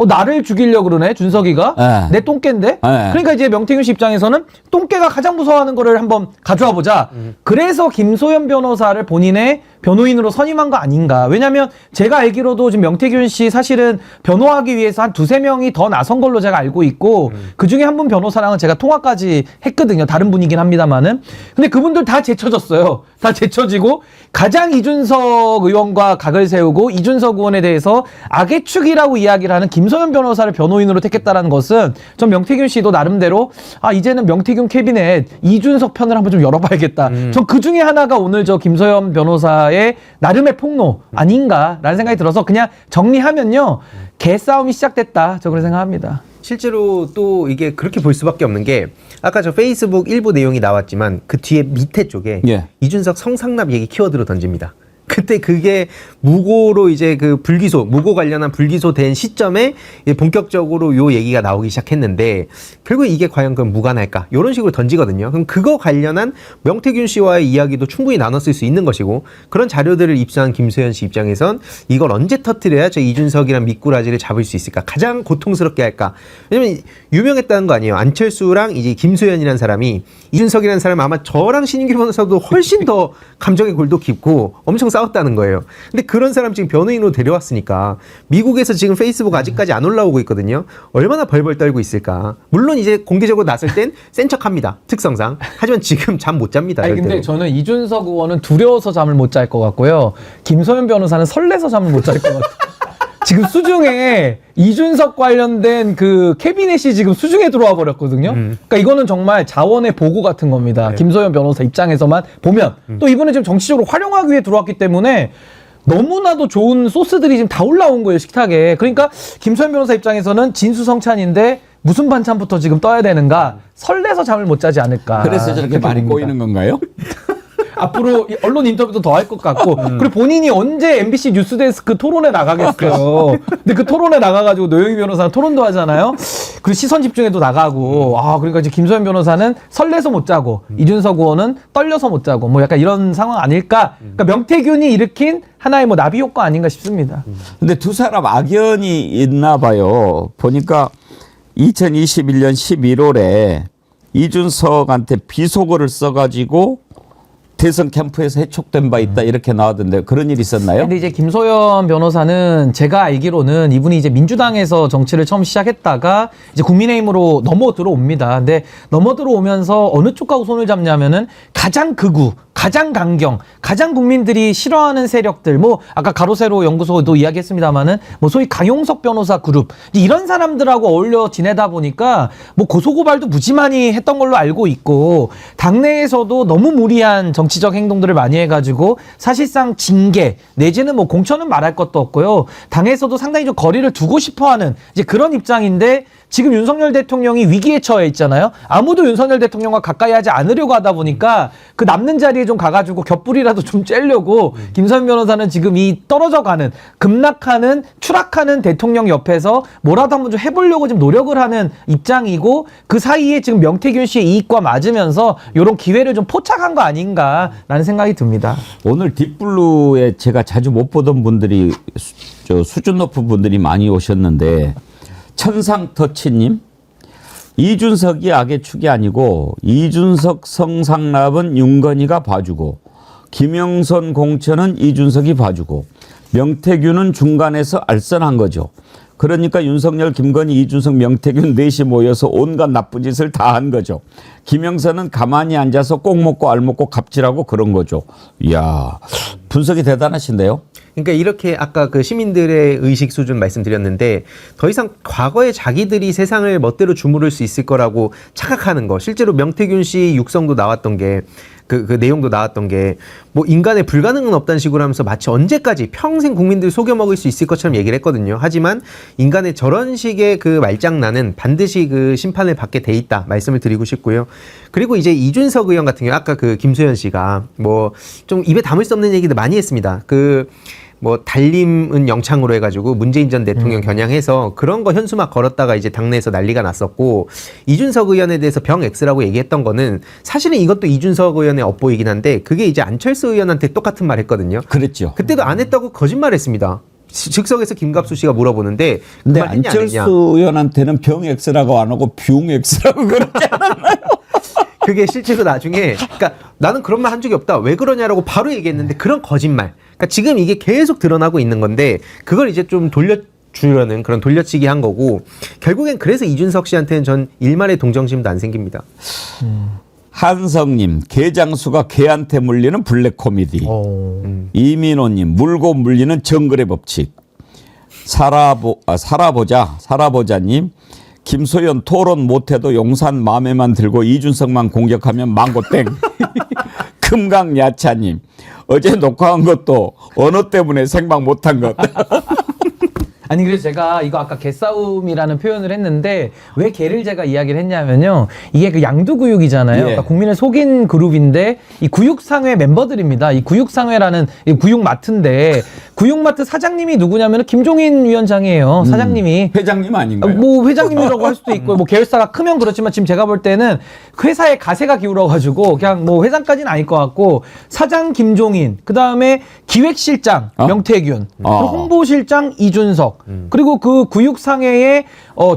나를 죽이려고 그러네, 준석이가. 네. 내 똥개인데? 네. 그러니까 이제 명태균 씨 입장에서는 똥개가 가장 무서워하는 거를 한번 가져와 보자. 그래서 김소연 변호사를 본인의 변호인으로 선임한 거 아닌가. 왜냐면 제가 알기로도 지금 명태균 씨 사실은 변호하기 위해서 한 두세 명이 더 나선 걸로 제가 알고 있고 그 중에 한 분 변호사랑은 제가 통화까지 했거든요. 다른 분이긴 합니다만은. 근데 그분들 다 제쳐졌어요. 다 제쳐지고 가장 이준석 의원과 각을 세우고 이준석 의원에 대해서 악의 축이라고 이야기를 하는 김소연 변호사를 변호인으로 택했다라는 것은 전 명태균 씨도 나름대로 이제는 명태균 캐비넷 이준석 편을 한번 좀 열어봐야겠다. 전 그 중에 하나가 오늘 저 김소연 변호사의 나름의 폭로 아닌가라는 생각이 들어서 그냥 정리하면요. 개싸움이 시작됐다. 저 그렇게 생각합니다. 실제로 또 이게 그렇게 볼 수밖에 없는 게 아까 저 페이스북 일부 내용이 나왔지만 그 뒤에 밑에 쪽에 예. 이준석 성상납 얘기 키워드로 던집니다. 그때 그게 무고로 이제 그 무고 관련한 불기소 된 시점에 이제 본격적으로 요 얘기가 나오기 시작했는데 결국 이게 과연 그럼 무관할까? 이런 식으로 던지거든요. 그럼 그거 관련한 명태균 씨와의 이야기도 충분히 나눴을 수 있는 것이고 그런 자료들을 입수한 김소연 씨 입장에선 이걸 언제 터뜨려야 저 이준석이란 미꾸라지를 잡을 수 있을까? 가장 고통스럽게 할까? 왜냐면 유명했다는 거 아니에요. 안철수랑 이제 김소연이라는 사람이 이준석이라는 사람 아마 저랑 신인규 변호사도 훨씬 더 감정의 골도 깊고 엄청 싸웠다는 거예요. 근데 그런 사람 지금 변호인으로 데려왔으니까 미국에서 지금 페이스북 아직까지 안 올라오고 있거든요. 얼마나 벌벌 떨고 있을까. 물론 이제 공개적으로 나설 땐 센 척합니다. 특성상. 하지만 지금 잠 못 잡니다. 아니, 근데 저는 이준석 의원은 두려워서 잠을 못 잘 것 같고요. 김소연 변호사는 설레서 잠을 못 잘 것 같아요. 지금 수중에 이준석 관련된 그 캐비넷이 지금 수중에 들어와 버렸거든요. 그러니까 이거는 정말 자원의 보고 같은 겁니다. 네. 김소연 변호사 입장에서만 보면 또 이분은 지금 정치적으로 활용하기 위해 들어왔기 때문에 너무나도 좋은 소스들이 지금 다 올라온 거예요, 식탁에. 그러니까 김소연 변호사 입장에서는 진수성찬인데 무슨 반찬부터 지금 떠야 되는가 설레서 잠을 못 자지 않을까. 그래서 저렇게 그렇게 많이 봅니다. 꼬이는 건가요? 앞으로 언론 인터뷰도 더 할 것 같고 그리고 본인이 언제 MBC 뉴스데스크 토론에 나가겠어요. 근데 그 토론에 나가가지고 노영희 변호사는 토론도 하잖아요. 그리고 시선 집중에도 나가고 그러니까 이제 김소연 변호사는 설레서 못 자고 이준석 의원은 떨려서 못 자고 뭐 약간 이런 상황 아닐까. 그러니까 명태균이 일으킨 하나의 뭐 나비 효과 아닌가 싶습니다. 근데 두 사람 악연이 있나 봐요. 보니까 2021년 11월에 이준석한테 비속어를 써가지고 대선 캠프에서 해촉된 바 있다 이렇게 나왔던데 그런 일 있었나요? 근데 이제 김소연 변호사는 제가 알기로는 이분이 이제 민주당에서 정치를 처음 시작했다가 이제 국민의힘으로 넘어 들어옵니다. 근데 넘어 들어오면서 어느 쪽하고 손을 잡냐면은 가장 극우, 가장 강경, 가장 국민들이 싫어하는 세력들, 뭐 아까 가로세로 연구소도 이야기했습니다마는 뭐 소위 강용석 변호사 그룹 이런 사람들하고 어울려 지내다 보니까 뭐 고소고발도 무지만히 했던 걸로 알고 있고 당내에서도 너무 무리한 정치적 행동들을 많이 해가지고 사실상 징계 내지는 뭐 공천은 말할 것도 없고요. 당에서도 상당히 좀 거리를 두고 싶어하는 이제 그런 입장인데 지금 윤석열 대통령이 위기에 처해 있잖아요. 아무도 윤석열 대통령과 가까이 하지 않으려고 하다 보니까 그 남는 자리에 좀 가가지고 곁불이라도 좀 쬐려고 김소연 변호사는 지금 이 떨어져가는 급락하는 추락하는 대통령 옆에서 뭐라도 한번 좀 해보려고 지금 노력을 하는 입장이고 그 사이에 지금 명태균 씨의 이익과 맞으면서 이런 기회를 좀 포착한 거 아닌가라는 생각이 듭니다. 오늘 딥블루에 제가 자주 못 보던 분들이 수준 높은 분들이 많이 오셨는데 천상터치님 이준석이 악의 축이 아니고 이준석 성상납은 윤건희가 봐주고 김영선 공천은 이준석이 봐주고 명태균은 중간에서 알선한 거죠. 그러니까 윤석열, 김건희, 이준석, 명태균 넷이 모여서 온갖 나쁜 짓을 다 한 거죠. 김영선은 가만히 앉아서 꼭 먹고 알 먹고 갑질하고 그런 거죠. 이야, 분석이 대단하신데요. 그러니까 이렇게 아까 그 시민들의 의식 수준 말씀드렸는데 더 이상 과거에 자기들이 세상을 멋대로 주무를 수 있을 거라고 착각하는 거. 실제로 명태균 씨 육성도 나왔던 게 그 내용도 나왔던 게 뭐 인간의 불가능은 없다는 식으로 하면서 마치 언제까지 평생 국민들 속여먹을 수 있을 것처럼 얘기를 했거든요. 하지만 인간의 저런 식의 그 말장난은 반드시 그 심판을 받게 돼 있다 말씀을 드리고 싶고요. 그리고 이제 이준석 의원 같은 경우 아까 그 김소연 씨가 뭐 좀 입에 담을 수 없는 얘기들 많이 했습니다. 뭐 달림은 영창으로 해가지고 문재인 전 대통령 겨냥해서 그런 거 현수막 걸었다가 이제 당내에서 난리가 났었고 이준석 의원에 대해서 병 X라고 얘기했던 거는 사실은 이것도 이준석 의원의 업보이긴 한데 그게 이제 안철수 의원한테 똑같은 말 했거든요. 그랬죠. 그때도 안 했다고 거짓말했습니다. 즉석에서 김갑수 씨가 물어보는데 근데 그 했냐, 안 했냐. 안철수 의원한테는 병 X라고 안 하고 뷰 X라고 그러지 않았나요? 그게 실제로 나중에 그러니까 나는 그런 말 한 적이 없다. 왜 그러냐라고 바로 얘기했는데 그런 거짓말. 그러니까 지금 이게 계속 드러나고 있는 건데 그걸 이제 좀 돌려주려는 그런 돌려치기 한 거고 결국엔 그래서 이준석 씨한테는 전 일말의 동정심도 안 생깁니다. 한성님, 개장수가 개한테 물리는 블랙 코미디. 이민호님, 물고 물리는 정글의 법칙. 살아보자님, 김소연 토론 못해도 용산 맘에만 들고 이준석만 공격하면 망고땡. 금강야차님, 어제 녹화한 것도 언어 때문에 생방 못한 것. 아니 그래서 제가 이거 아까 개싸움이라는 표현을 했는데 왜 개를 제가 이야기를 했냐면요. 이게 그 양두구육이잖아요. 예. 그러니까 국민을 속인 그룹인데 이 구육상회 멤버들입니다. 이 구육상회라는 이 구육마트인데 구육마트 사장님이 누구냐면 김종인 위원장이에요. 사장님이. 회장님 아닌가요? 뭐 회장님이라고 할 수도 있고 뭐 계열사가 크면 그렇지만 지금 제가 볼 때는 회사에 가세가 기울어가지고 그냥 뭐 회장까지는 아닐 것 같고 사장 김종인 그다음에 기획실장 명태균 그리고 홍보실장 이준석 그리고 그 구육상회의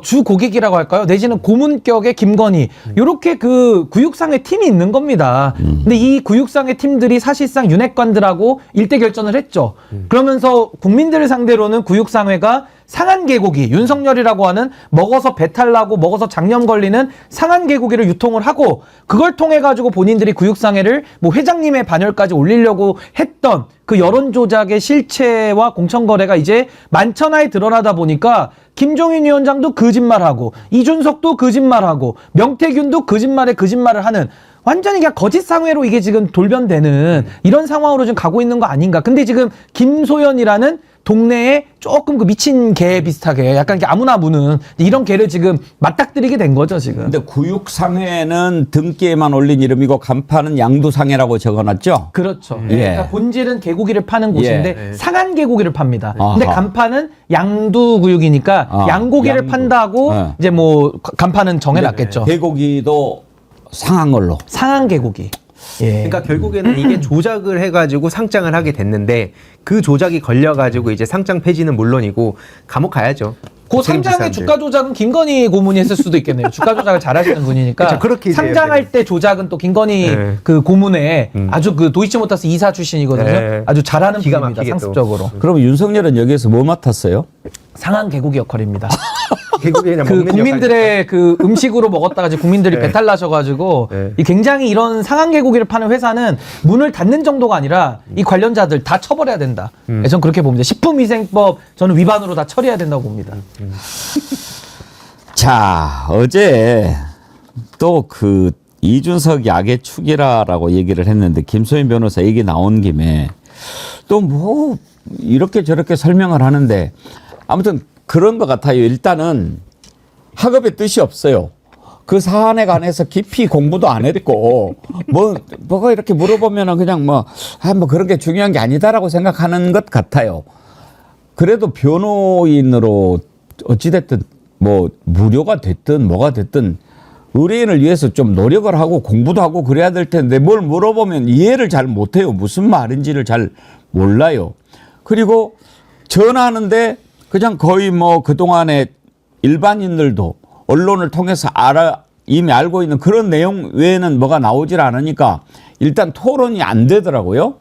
주 고객이라고 할까요? 내지는 고문격의 김건희 이렇게 그 구육상회 팀이 있는 겁니다. 근데 이 구육상회 팀들이 사실상 윤핵관들하고 일대 결전을 했죠. 그러면서 국민들을 상대로는 구육상회가 상한 개고기 윤석열이라고 하는 먹어서 배탈 나고 먹어서 장염 걸리는 상한 개고기를 유통을 하고 그걸 통해 가지고 본인들이 구육상회를 뭐 회장님의 반열까지 올리려고 했던 그 여론 조작의 실체와 공천 거래가 이제 만천하에 드러나다 보니까 김종인 위원장도 거짓말하고 이준석도 거짓말하고 명태균도 거짓말에 거짓말을 하는 완전히 그냥 거짓 상회로 이게 지금 돌변되는 이런 상황으로 지금 가고 있는 거 아닌가. 근데 지금 김소연이라는 동네에 조금 그 미친 개 비슷하게 약간 이렇게 아무나 무는 이런 개를 지금 맞닥뜨리게 된 거죠 지금. 근데 구육상회는 등기에만 올린 이름이고 간판은 양두상회라고 적어놨죠? 그렇죠. 예. 그러니까 본질은 개고기를 파는 곳인데 예. 상한 개고기를 팝니다. 근데 아하. 간판은 양두구육이니까 아, 양고기를 양두. 판다고 네. 이제 뭐 간판은 정해놨겠죠. 개고기도 상한 걸로. 상한 개고기. 예. 그러니까 결국에는 이게 조작을 해가지고 상장을 하게 됐는데 그 조작이 걸려가지고 이제 상장 폐지는 물론이고 감옥 가야죠. 그 책임질 상장의 사람들. 주가 조작은 김건희 고문이 했을 수도 있겠네요. 주가 조작을 잘하시는 분이니까. 그렇죠. 그렇게 이제 상장할 때 조작은 또 김건희 네. 그 고문의 아주 그 도이치모터스 이사 출신이거든요. 네. 아주 잘하는 기가 분입니다. 막히게 또. 상습적으로. 그럼 윤석열은 여기에서 뭐 맡았어요? 상한 개고기 역할입니다. 결국에 그냥 그 먹는 국민들의 그 음식으로 먹었다가 이제 국민들이 네. 배탈 나셔가지고 네. 이 굉장히 이런 상한 개고기를 파는 회사는 문을 닫는 정도가 아니라 이 관련자들 다 처벌해야 된다. 네, 저는 그렇게 봅니다. 식품위생법 저는 위반으로 다 처리해야 된다고 봅니다. 자, 어제 또 그 이준석 약의 축이라라고 얘기를 했는데 김소연 변호사 얘기 나온 김에 또 뭐 이렇게 저렇게 설명을 하는데 아무튼 그런 것 같아요. 일단은 학업의 뜻이 없어요. 그 사안에 관해서 깊이 공부도 안 했고 뭐가 이렇게 물어보면은 그냥 뭐 그런 게 중요한 게 아니다라고 생각하는 것 같아요. 그래도 변호인으로 어찌됐든 뭐 무료가 됐든 뭐가 됐든 의뢰인을 위해서 좀 노력을 하고 공부도 하고 그래야 될 텐데 뭘 물어보면 이해를 잘 못해요. 무슨 말인지를 잘 몰라요. 그리고 전화하는데 그냥 거의 뭐 그동안에 일반인들도 언론을 통해서 이미 알고 있는 그런 내용 외에는 뭐가 나오질 않으니까 일단 토론이 안 되더라고요.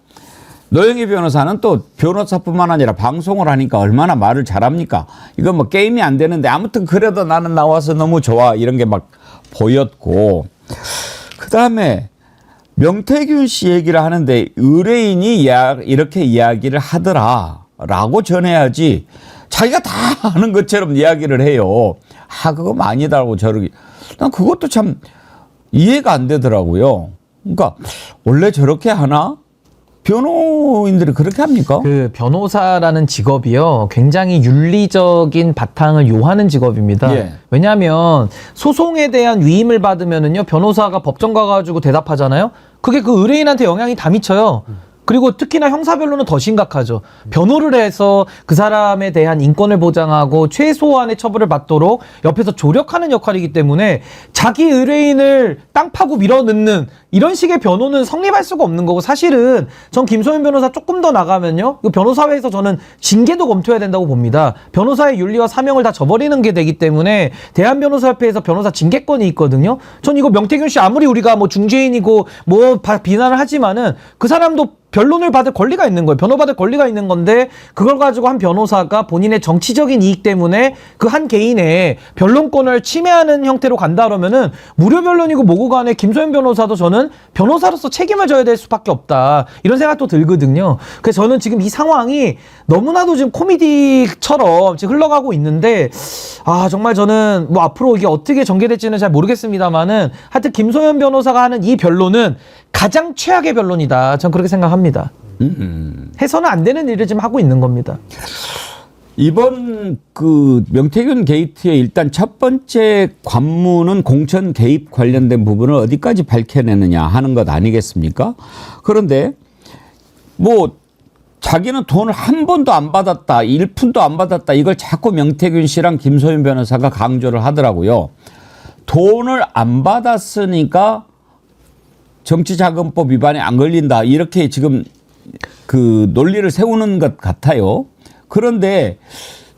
노영희 변호사는 또 변호사뿐만 아니라 방송을 하니까 얼마나 말을 잘합니까? 이건 뭐 게임이 안 되는데 아무튼 그래도 나는 나와서 너무 좋아 이런 게 막 보였고 그다음에 명태균 씨 얘기를 하는데 의뢰인이 이렇게 이야기를 하더라라고 전해야지 자기가 다 아는 것처럼 이야기를 해요. 그거 아니다라고 저러기. 난 그것도 참 이해가 안 되더라고요. 그러니까 원래 저렇게 하나? 변호인들이 그렇게 합니까? 그 변호사라는 직업이요 굉장히 윤리적인 바탕을 요하는 직업입니다. 예. 왜냐하면 소송에 대한 위임을 받으면은요 변호사가 법정 가가지고 대답하잖아요. 그게 그 의뢰인한테 영향이 다 미쳐요. 그리고 특히나 형사변론은 더 심각하죠. 변호를 해서 그 사람에 대한 인권을 보장하고 최소한의 처벌을 받도록 옆에서 조력하는 역할이기 때문에 자기 의뢰인을 땅 파고 밀어넣는 이런 식의 변호는 성립할 수가 없는 거고 사실은 전 김소연 변호사 조금 더 나가면요. 그 변호사회에서 저는 징계도 검토해야 된다고 봅니다. 변호사의 윤리와 사명을 다 저버리는 게 되기 때문에 대한변호사협회에서 변호사 징계권이 있거든요. 전 이거 명태균 씨 아무리 우리가 뭐 중재인이고 뭐 비난을 하지만은 그 사람도 변론을 받을 권리가 있는 거예요. 변호받을 권리가 있는 건데 그걸 가지고 한 변호사가 본인의 정치적인 이익 때문에 그 한 개인의 변론권을 침해하는 형태로 간다 그러면은 무료 변론이고 뭐고 간에 김소연 변호사도 저는 변호사로서 책임을 져야 될 수밖에 없다. 이런 생각도 들거든요. 그래서 저는 지금 이 상황이 너무나도 지금 코미디처럼 지금 흘러가고 있는데 정말 저는 뭐 앞으로 이게 어떻게 전개될지는 잘 모르겠습니다만은 하여튼 김소연 변호사가 하는 이 변론은 가장 최악의 변론이다. 전 그렇게 생각합니다. 해서는 안 되는 일을 지금 하고 있는 겁니다. 이번 그 명태균 게이트의 일단 첫 번째 관문은 공천 개입 관련된 부분을 어디까지 밝혀내느냐 하는 것 아니겠습니까? 그런데 뭐 자기는 돈을 한 번도 안 받았다, 1푼도 안 받았다 이걸 자꾸 명태균 씨랑 김소연 변호사가 강조를 하더라고요. 돈을 안 받았으니까 정치자금법 위반에 안 걸린다 이렇게 지금 그 논리를 세우는 것 같아요. 그런데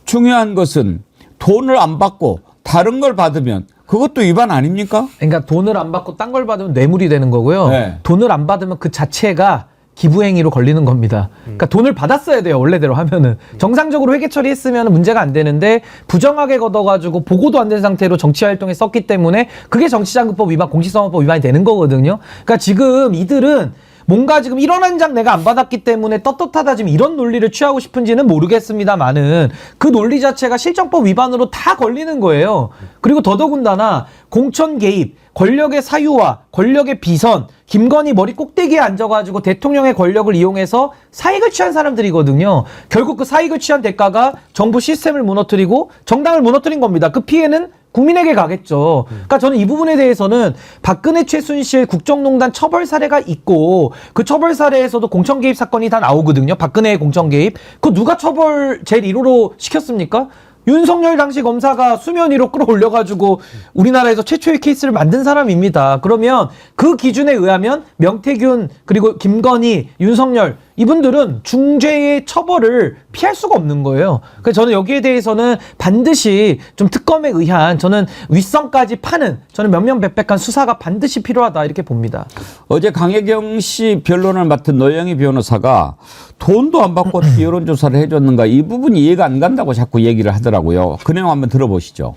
중요한 것은 돈을 안 받고 다른 걸 받으면 그것도 위반 아닙니까? 그러니까 돈을 안 받고 딴 걸 받으면 뇌물이 되는 거고요. 네. 돈을 안 받으면 그 자체가 기부행위로 걸리는 겁니다. 그러니까 돈을 받았어야 돼요. 원래대로 하면은. 정상적으로 회계 처리했으면 문제가 안 되는데 부정하게 걷어가지고 보고도 안 된 상태로 정치활동에 썼기 때문에 그게 정치자금법 위반, 공직선거법 위반이 되는 거거든요. 그러니까 지금 이들은 뭔가 지금 1원 한 장 내가 안 받았기 때문에 떳떳하다 지금 이런 논리를 취하고 싶은지는 모르겠습니다만은 그 논리 자체가 실정법 위반으로 다 걸리는 거예요. 그리고 더더군다나 공천 개입 권력의 사유와 권력의 비선, 김건희 머리 꼭대기에 앉아가지고 대통령의 권력을 이용해서 사익을 취한 사람들이거든요. 결국 그 사익을 취한 대가가 정부 시스템을 무너뜨리고 정당을 무너뜨린 겁니다. 그 피해는 국민에게 가겠죠. 그러니까 저는 이 부분에 대해서는 박근혜 최순실 국정농단 처벌 사례가 있고 그 처벌 사례에서도 공천 개입 사건이 다 나오거든요. 박근혜의 공천 개입. 그 누가 처벌 제일 1호로 시켰습니까? 윤석열 당시 검사가 수면 위로 끌어올려가지고 우리나라에서 최초의 케이스를 만든 사람입니다. 그러면 그 기준에 의하면 명태균 그리고 김건희, 윤석열 이분들은 중죄의 처벌을 피할 수가 없는 거예요. 그래서 저는 여기에 대해서는 반드시 좀 특검에 의한 저는 윗선까지 파는 저는 명명백백한 수사가 반드시 필요하다 이렇게 봅니다. 어제 강혜경 씨 변론을 맡은 노영희 변호사가 돈도 안 받고 어떻게 여론조사를 해줬는가 이 부분이 이해가 안 간다고 자꾸 얘기를 하더라고요. 그 내용 한번 들어보시죠.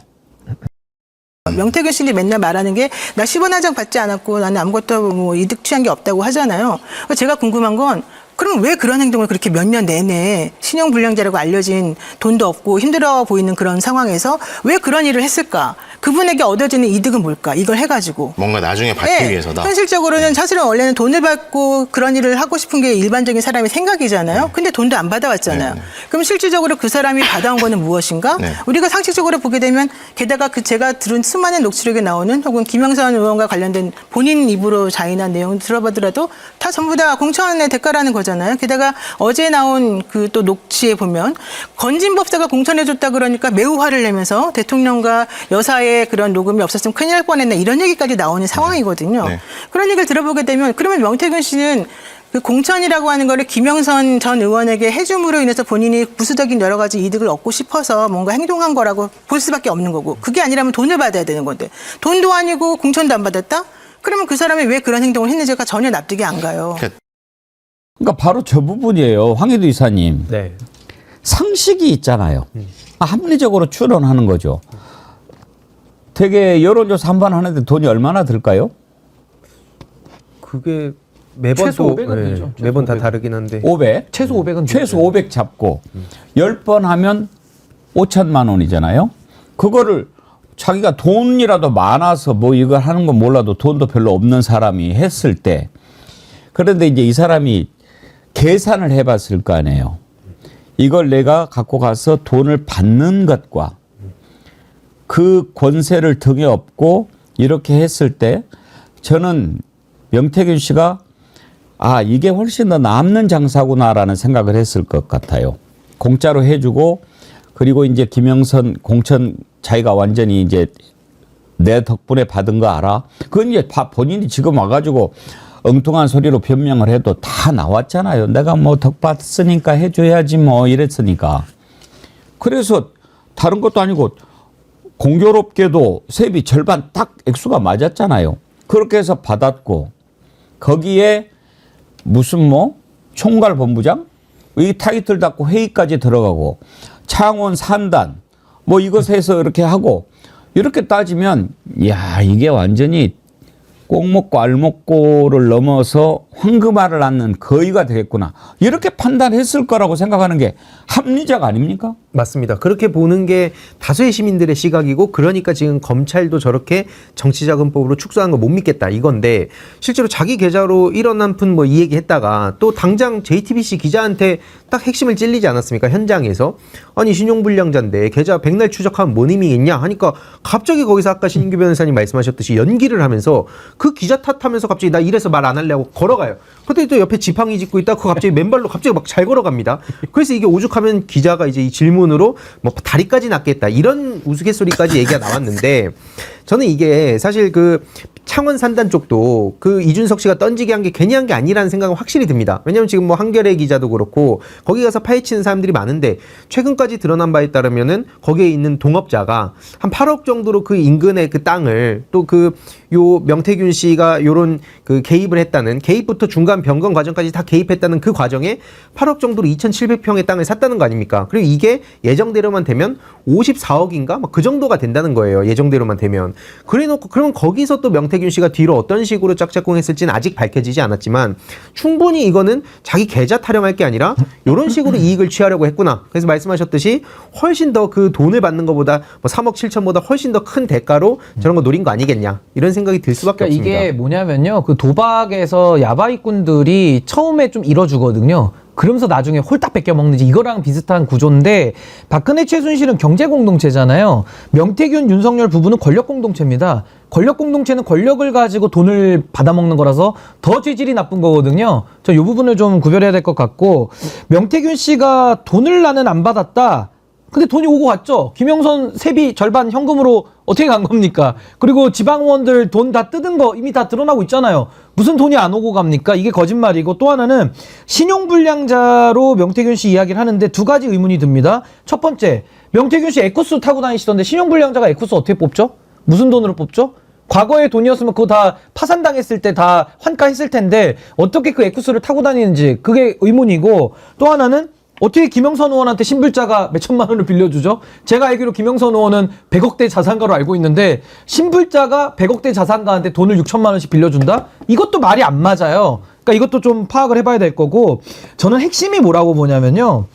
명태균 씨는 맨날 말하는 게 나 10원 한 장 받지 않았고 나는 아무것도 뭐 이득 취한 게 없다고 하잖아요. 제가 궁금한 건 그럼 왜 그런 행동을 그렇게 몇 년 내내 신용불량자라고 알려진 돈도 없고 힘들어 보이는 그런 상황에서 왜 그런 일을 했을까? 그분에게 얻어지는 이득은 뭘까? 이걸 해가지고. 뭔가 나중에 받기 네, 위해서다. 현실적으로는 사실은 원래는 돈을 받고 그런 일을 하고 싶은 게 일반적인 사람의 생각이잖아요. 근데 돈도 안 받아왔잖아요. 네. 그럼 실질적으로 그 사람이 받아온 거는 무엇인가? 네. 우리가 상식적으로 보게 되면 게다가 그 제가 들은 수많은 녹취록에 나오는 혹은 김영선 의원과 관련된 본인 입으로 자인한 내용을 들어보더라도 다 전부 다 공천의 대가라는 거잖아요. 게다가 어제 나온 그 또 녹취에 보면 건진법사가 공천해줬다 그러니까 매우 화를 내면서 대통령과 여사의 그런 녹음이 없었으면 큰일 날 뻔했네 이런 얘기까지 나오는 상황이거든요. 네. 그런 얘기를 들어보게 되면 그러면 명태균 씨는 그 공천이라고 하는 거를 김영선 전 의원에게 해줌으로 인해서 본인이 부수적인 여러 가지 이득을 얻고 싶어서 뭔가 행동한 거라고 볼 수밖에 없는 거고 그게 아니라면 돈을 받아야 되는 건데 돈도 아니고 공천도 안 받았다? 그러면 그 사람이 왜 그런 행동을 했는지가 전혀 납득이 안 가요. 그러니까 바로 저 부분이에요. 황희도 이사님. 네. 상식이 있잖아요. 합리적으로 추론하는 거죠. 되게 여론조사 한 번 하는데 돈이 얼마나 들까요? 그게 매번 최소 또 500은 되죠. 최소 매번 다 500. 다르긴 한데 500? 최소 500은 최소 500 잡고 10번 하면 5천만 원이잖아요. 그거를 자기가 돈이라도 많아서 뭐 이걸 하는 건 몰라도 돈도 별로 없는 사람이 했을 때 그런데 이제 이 사람이 계산을 해봤을 거 아니에요. 이걸 내가 갖고 가서 돈을 받는 것과 그 권세를 등에 업고 이렇게 했을 때 저는 명태균 씨가 아 이게 훨씬 더 남는 장사구나라는 생각을 했을 것 같아요. 공짜로 해주고 그리고 이제 김영선 공천 자기가 완전히 이제 내 덕분에 받은 거 알아? 그건 이제 본인이 지금 와가지고 엉뚱한 소리로 변명을 해도 다 나왔잖아요. 내가 뭐 덕 받았으니까 해줘야지 뭐 이랬으니까. 그래서 다른 것도 아니고 공교롭게도 세비 절반 딱 액수가 맞았잖아요. 그렇게 해서 받았고 거기에 무슨 뭐 총괄본부장 이 타이틀 받고 회의까지 들어가고 창원 산단 뭐 이것에서 이렇게 하고 이렇게 따지면 야 이게 완전히 꼭 먹고 알 먹고를 넘어서 황금알을 낳는 거의가 되겠구나. 이렇게 판단했을 거라고 생각하는 게 합리적 아닙니까? 맞습니다. 그렇게 보는 게 다수의 시민들의 시각이고 그러니까 지금 검찰도 저렇게 정치자금법으로 축소한 거 못 믿겠다 이건데 실제로 자기 계좌로 1원 한 푼 뭐 이 얘기 했다가 또 당장 JTBC 기자한테 딱 핵심을 찔리지 않았습니까? 현장에서. 아니 신용불량자인데 계좌 백날 추적하면 뭔 의미 있냐 하니까 갑자기 거기서 아까 신인규 변호사님 말씀하셨듯이 연기를 하면서 그 기자 탓하면서 갑자기 나 이래서 말 안 하려고 걸어가요. 근데 또 옆에 지팡이 짚고 있다 그 갑자기 맨발로 갑자기 막 잘 걸어갑니다. 그래서 이게 오죽하면 기자가 이제 이 질문으로 뭐 다리까지 낫겠다 이런 우스갯소리까지 얘기가 나왔는데 저는 이게 사실 그 창원 산단 쪽도 그 이준석 씨가 던지게 한 게 괜히 한 게 아니라는 생각은 확실히 듭니다. 왜냐하면 지금 뭐 한겨레 기자도 그렇고 거기 가서 파헤치는 사람들이 많은데 최근까지 드러난 바에 따르면은 거기에 있는 동업자가 한 8억 정도로 그 인근의 그 땅을 또 그 요 명태균 씨가 요런 그 개입을 했다는 개입부터 중간 중간 변경 과정까지 다 개입했다는 그 과정에 8억 정도로 2,700평의 땅을 샀다는 거 아닙니까? 그리고 이게 예정대로만 되면 54억인가? 막 그 정도가 된다는 거예요. 예정대로만 되면. 그래놓고 그럼 거기서 또 명태균 씨가 뒤로 어떤 식으로 짝짝꿍했을지는 아직 밝혀지지 않았지만 충분히 이거는 자기 계좌 타령할 게 아니라 이런 식으로 이익을 취하려고 했구나. 그래서 말씀하셨듯이 훨씬 더 그 돈을 받는 것보다 뭐 3억 7천보다 훨씬 더 큰 대가로 저런 거 노린 거 아니겠냐. 이런 생각이 들 수밖에 그러니까 없습니다. 이게 뭐냐면요. 그 도박에서 야바이꾼들이 처음에 좀 이뤄주거든요. 그러면서 나중에 홀딱 뺏겨먹는지 이거랑 비슷한 구조인데 박근혜 최순실은 경제공동체잖아요. 명태균 윤석열 부부는 권력공동체입니다. 권력공동체는 권력을 가지고 돈을 받아먹는 거라서 더 죄질이 나쁜 거거든요. 저 이 부분을 좀 구별해야 될 것 같고 명태균 씨가 돈을 나는 안 받았다. 근데 돈이 오고 갔죠. 김영선 세비 절반 현금으로 어떻게 간 겁니까? 그리고 지방의원들 돈 다 뜯은 거 이미 다 드러나고 있잖아요. 무슨 돈이 안 오고 갑니까? 이게 거짓말이고 또 하나는 신용불량자로 명태균 씨 이야기를 하는데 두 가지 의문이 듭니다. 첫 번째, 명태균 씨 에쿠스 타고 다니시던데 신용불량자가 에쿠스 어떻게 뽑죠? 무슨 돈으로 뽑죠? 과거의 돈이었으면 그거 다 파산당했을 때 다 환가했을 텐데 어떻게 그 에쿠스를 타고 다니는지 그게 의문이고 또 하나는 어떻게 김영선 의원한테 신불자가 몇 천만 원을 빌려주죠? 제가 알기로 김영선 의원은 100억대 자산가로 알고 있는데 신불자가 100억대 자산가한테 돈을 6천만 원씩 빌려준다? 이것도 말이 안 맞아요. 그러니까 이것도 좀 파악을 해봐야 될 거고 저는 핵심이 뭐라고 보냐면요.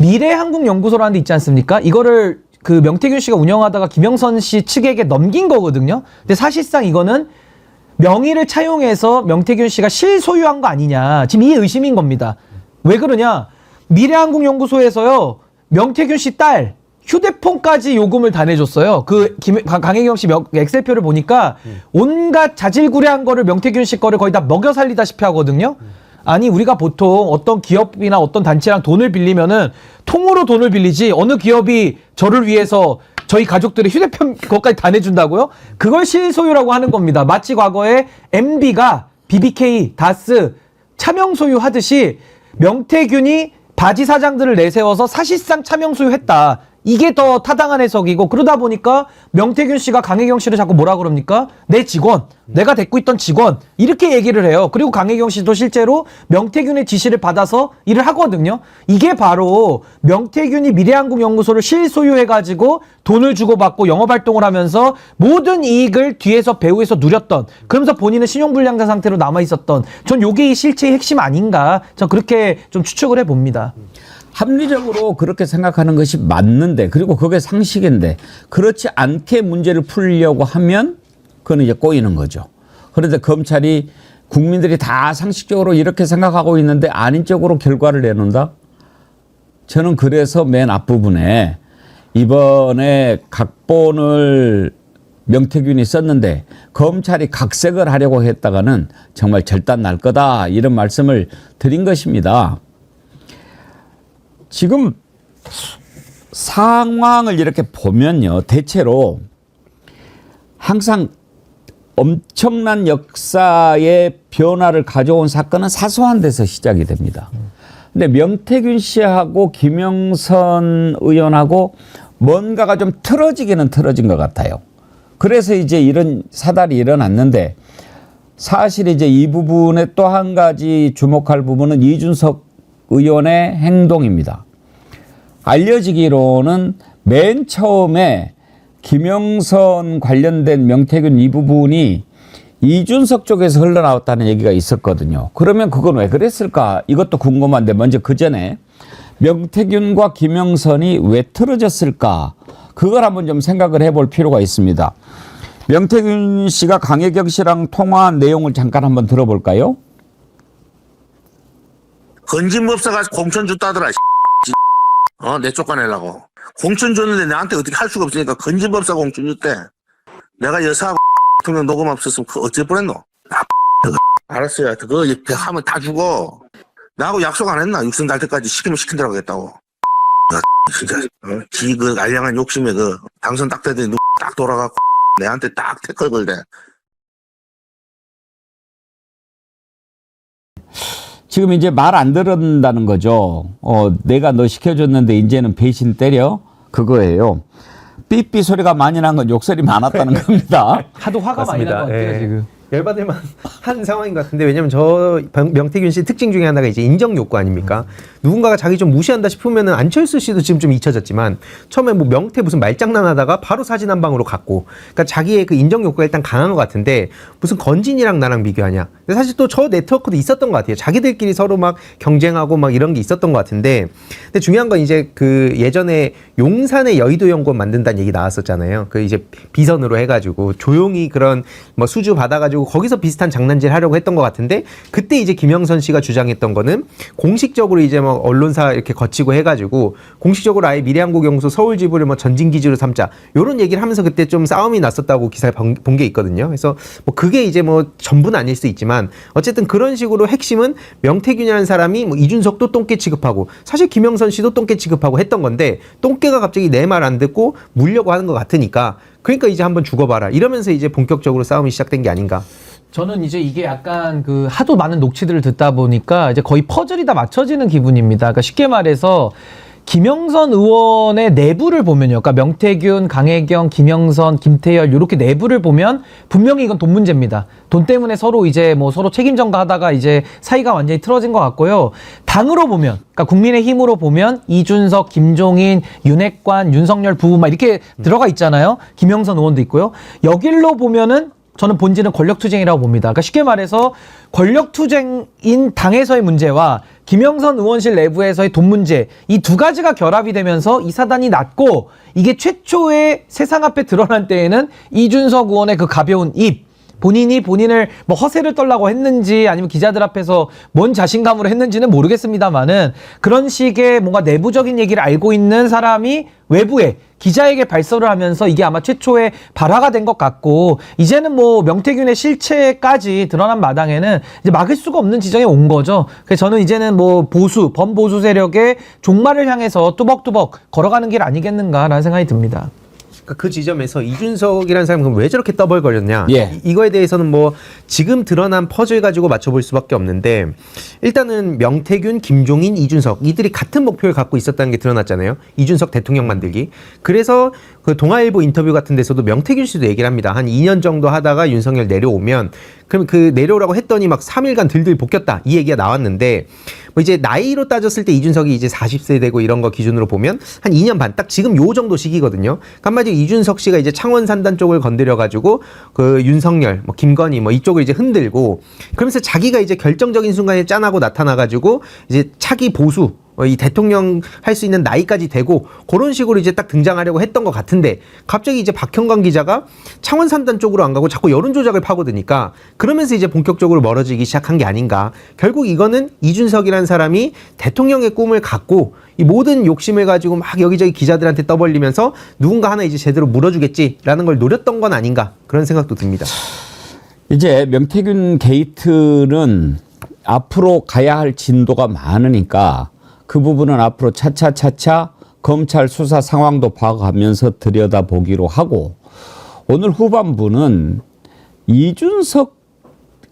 미래한국연구소라는 데 있지 않습니까? 이거를 그 명태균 씨가 운영하다가 김영선 씨 측에게 넘긴 거거든요. 근데 사실상 이거는 명의를 차용해서 명태균 씨가 실소유한 거 아니냐. 지금 이 의심인 겁니다. 왜 그러냐? 미래한국연구소에서요, 명태균 씨 딸 휴대폰까지 요금을 다 내줬어요. 그 강혜경 씨 엑셀표를 보니까 온갖 자질구레한 거를 명태균 씨 거를 거의 다 먹여 살리다시피 하거든요. 아니 우리가 보통 어떤 기업이나 어떤 단체랑 돈을 빌리면은 통으로 돈을 빌리지 어느 기업이 저를 위해서 저희 가족들의 휴대폰 그것까지 다 내준다고요? 그걸 실소유라고 하는 겁니다. 마치 과거에 MB가 BBK, 다스 차명 소유하듯이 명태균이 바지 사장들을 내세워서 사실상 차명 소유했다. 이게 더 타당한 해석이고 그러다 보니까 명태균 씨가 강혜경 씨를 자꾸 뭐라 그럽니까? 내 직원, 내가 데리고 있던 직원 이렇게 얘기를 해요. 그리고 강혜경 씨도 실제로 명태균의 지시를 받아서 일을 하거든요. 이게 바로 명태균이 미래한국연구소를 실소유해가지고 돈을 주고받고 영업활동을 하면서 모든 이익을 뒤에서 배후에서 누렸던 그러면서 본인은 신용불량자 상태로 남아있었던 전 요게 이 실체의 핵심 아닌가 전 그렇게 좀 추측을 해봅니다. 합리적으로 그렇게 생각하는 것이 맞는데 그리고 그게 상식인데 그렇지 않게 문제를 풀려고 하면 그건 이제 꼬이는 거죠. 그런데 검찰이 국민들이 다 상식적으로 이렇게 생각하고 있는데 아닌 쪽으로 결과를 내놓는다? 저는 그래서 맨 앞부분에 이번에 각본을 명태균이 썼는데 검찰이 각색을 하려고 했다가는 정말 절단 날 거다 이런 말씀을 드린 것입니다. 지금 상황을 이렇게 보면요. 대체로 항상 엄청난 역사의 변화를 가져온 사건은 사소한 데서 시작이 됩니다. 근데 명태균 씨하고 김영선 의원하고 뭔가가 좀 틀어지기는 틀어진 것 같아요. 그래서 이제 이런 사달이 일어났는데 사실 이제 이 부분에 또 한 가지 주목할 부분은 이준석 의원의 행동입니다. 알려지기로는 맨 처음에 김영선 관련된 명태균 이 부분이 이준석 쪽에서 흘러나왔다는 얘기가 있었거든요. 그러면 그건 왜 그랬을까? 이것도 궁금한데 먼저 그 전에 명태균과 김영선이 왜 틀어졌을까? 그걸 한번 좀 생각을 해볼 필요가 있습니다. 명태균 씨가 강혜경 씨랑 통화한 내용을 잠깐 한번 들어볼까요? 건진법사가 공천 줬다더라. 내 쫓아내려고. 공천 줬는데 나한테 어떻게 할 수가 없으니까 건진법사가 공천 줬대. 내가 여사 대통령 녹음 없었으면 그 어쩔 뻔했노? 알았어요. 그거 하면 다 죽어. 나하고 약속 안 했나? 육선 달 때까지 시키면 시킨 대로 하겠다고. 진짜 지 그 알량한 욕심에 그 당선 딱 되더니 딱 돌아가고 내한테 딱 태클 걸대. 지금 이제 말 안 들은다는 거죠. 내가 너 시켜줬는데 이제는 배신 때려? 그거예요. 삐삐 소리가 많이 난 건 욕설이 많았다는 겁니다. 하도 화가 많이 난 것 같아요, 예. 지금. 열받을 만한 상황인 것 같은데, 왜냐면 저 명태균 씨 특징 중에 하나가 이제 인정 욕구 아닙니까? 누군가가 자기 좀 무시한다 싶으면은 안철수 씨도 지금 좀 잊혀졌지만 처음에 뭐 명태 무슨 말장난하다가 바로 사진 한 방으로 갔고, 그러니까 자기의 그 인정 욕구가 일단 강한 것 같은데 무슨 건진이랑 나랑 비교하냐? 근데 사실 또 저 네트워크도 있었던 것 같아요. 자기들끼리 서로 막 경쟁하고 막 이런 게 있었던 것 같은데, 근데 중요한 건 이제 그 예전에 용산의 여의도 연구원 만든다는 얘기 나왔었잖아요. 그 이제 비선으로 해가지고 조용히 그런 뭐 수주 받아가지고 거기서 비슷한 장난질 하려고 했던 것 같은데, 그때 이제 김영선 씨가 주장했던 거는 공식적으로 이제 뭐 언론사 이렇게 거치고 해가지고 공식적으로 아예 미래한국연구소 서울 지부를 뭐 전진기지로 삼자, 요런 얘기를 하면서 그때 좀 싸움이 났었다고 기사를 본 게 있거든요. 그래서 뭐 그게 이제 뭐 전부는 아닐 수 있지만 어쨌든 그런 식으로 핵심은 명태균이라는 사람이 뭐 이준석도 똥개 취급하고 사실 김영선 씨도 똥개 취급하고 했던 건데, 똥개가 갑자기 내 말 안 듣고 물려고 하는 것 같으니까, 그러니까 이제 한번 죽어봐라 이러면서 이제 본격적으로 싸움이 시작된 게 아닌가. 저는 이제 이게 약간 그 하도 많은 녹취들을 듣다 보니까 이제 거의 퍼즐이 다 맞춰지는 기분입니다. 그러니까 쉽게 말해서 김영선 의원의 내부를 보면요. 그러니까 명태균, 강혜경, 김영선, 김태열 이렇게 내부를 보면 분명히 이건 돈 문제입니다. 돈 때문에 서로 이제 뭐 서로 책임 전가하다가 이제 사이가 완전히 틀어진 것 같고요. 당으로 보면, 그러니까 국민의힘으로 보면 이준석, 김종인, 윤핵관, 윤석열 부부 막 이렇게 들어가 있잖아요. 김영선 의원도 있고요. 여길로 보면은 저는 본질은 권력투쟁이라고 봅니다. 그러니까 쉽게 말해서 권력투쟁인 당에서의 문제와 김영선 의원실 내부에서의 돈 문제, 이 두 가지가 결합이 되면서 이 사단이 났고, 이게 최초의 세상 앞에 드러난 때에는 이준석 의원의 그 가벼운 입, 본인이 본인을 뭐 허세를 떨라고 했는지 아니면 기자들 앞에서 뭔 자신감으로 했는지는 모르겠습니다만은, 그런 식의 뭔가 내부적인 얘기를 알고 있는 사람이 외부에 기자에게 발설을 하면서 이게 아마 최초의 발화가 된 것 같고, 이제는 뭐 명태균의 실체까지 드러난 마당에는 이제 막을 수가 없는 지점에 온 거죠. 그래서 저는 이제는 뭐 범보수 세력의 종말을 향해서 뚜벅뚜벅 걸어가는 길 아니겠는가라는 생각이 듭니다. 그 지점에서 이준석이라는 사람은 왜 저렇게 떠벌거렸냐, 예. 이거에 대해서는 뭐 지금 드러난 퍼즐 가지고 맞춰볼 수밖에 없는데, 일단은 명태균, 김종인, 이준석 이들이 같은 목표를 갖고 있었다는 게 드러났잖아요. 이준석 대통령 만들기. 그래서 그 동아일보 인터뷰 같은 데서도 명태균 씨도 얘기를 합니다. 한 2년 정도 하다가 윤석열 내려오면, 그럼 그 내려오라고 했더니 막 3일간 들들 볶였다 이 얘기가 나왔는데, 뭐 이제 나이로 따졌을 때 이준석이 이제 40세 되고 이런 거 기준으로 보면 한 2년 반, 딱 지금 요 정도 시기거든요. 한마디로 이준석 씨가 이제 창원 산단 쪽을 건드려 가지고 그 윤석열, 뭐 김건희 뭐 이쪽을 이제 흔들고, 그러면서 자기가 이제 결정적인 순간에 짠하고 나타나 가지고 이제 차기 보수, 이 대통령 할 수 있는 나이까지 되고 그런 식으로 이제 딱 등장하려고 했던 것 같은데, 갑자기 이제 박형광 기자가 창원 산단 쪽으로 안 가고 자꾸 여론 조작을 파고드니까, 그러면서 이제 본격적으로 멀어지기 시작한 게 아닌가. 결국 이거는 이준석이라는 사람이 대통령의 꿈을 갖고 이 모든 욕심을 가지고 막 여기저기 기자들한테 떠벌리면서 누군가 하나 이제 제대로 물어주겠지라는 걸 노렸던 건 아닌가, 그런 생각도 듭니다. 이제 명태균 게이트는 앞으로 가야 할 진도가 많으니까 그 부분은 앞으로 차차차차 검찰 수사 상황도 봐가면서 들여다보기로 하고, 오늘 후반부는 이준석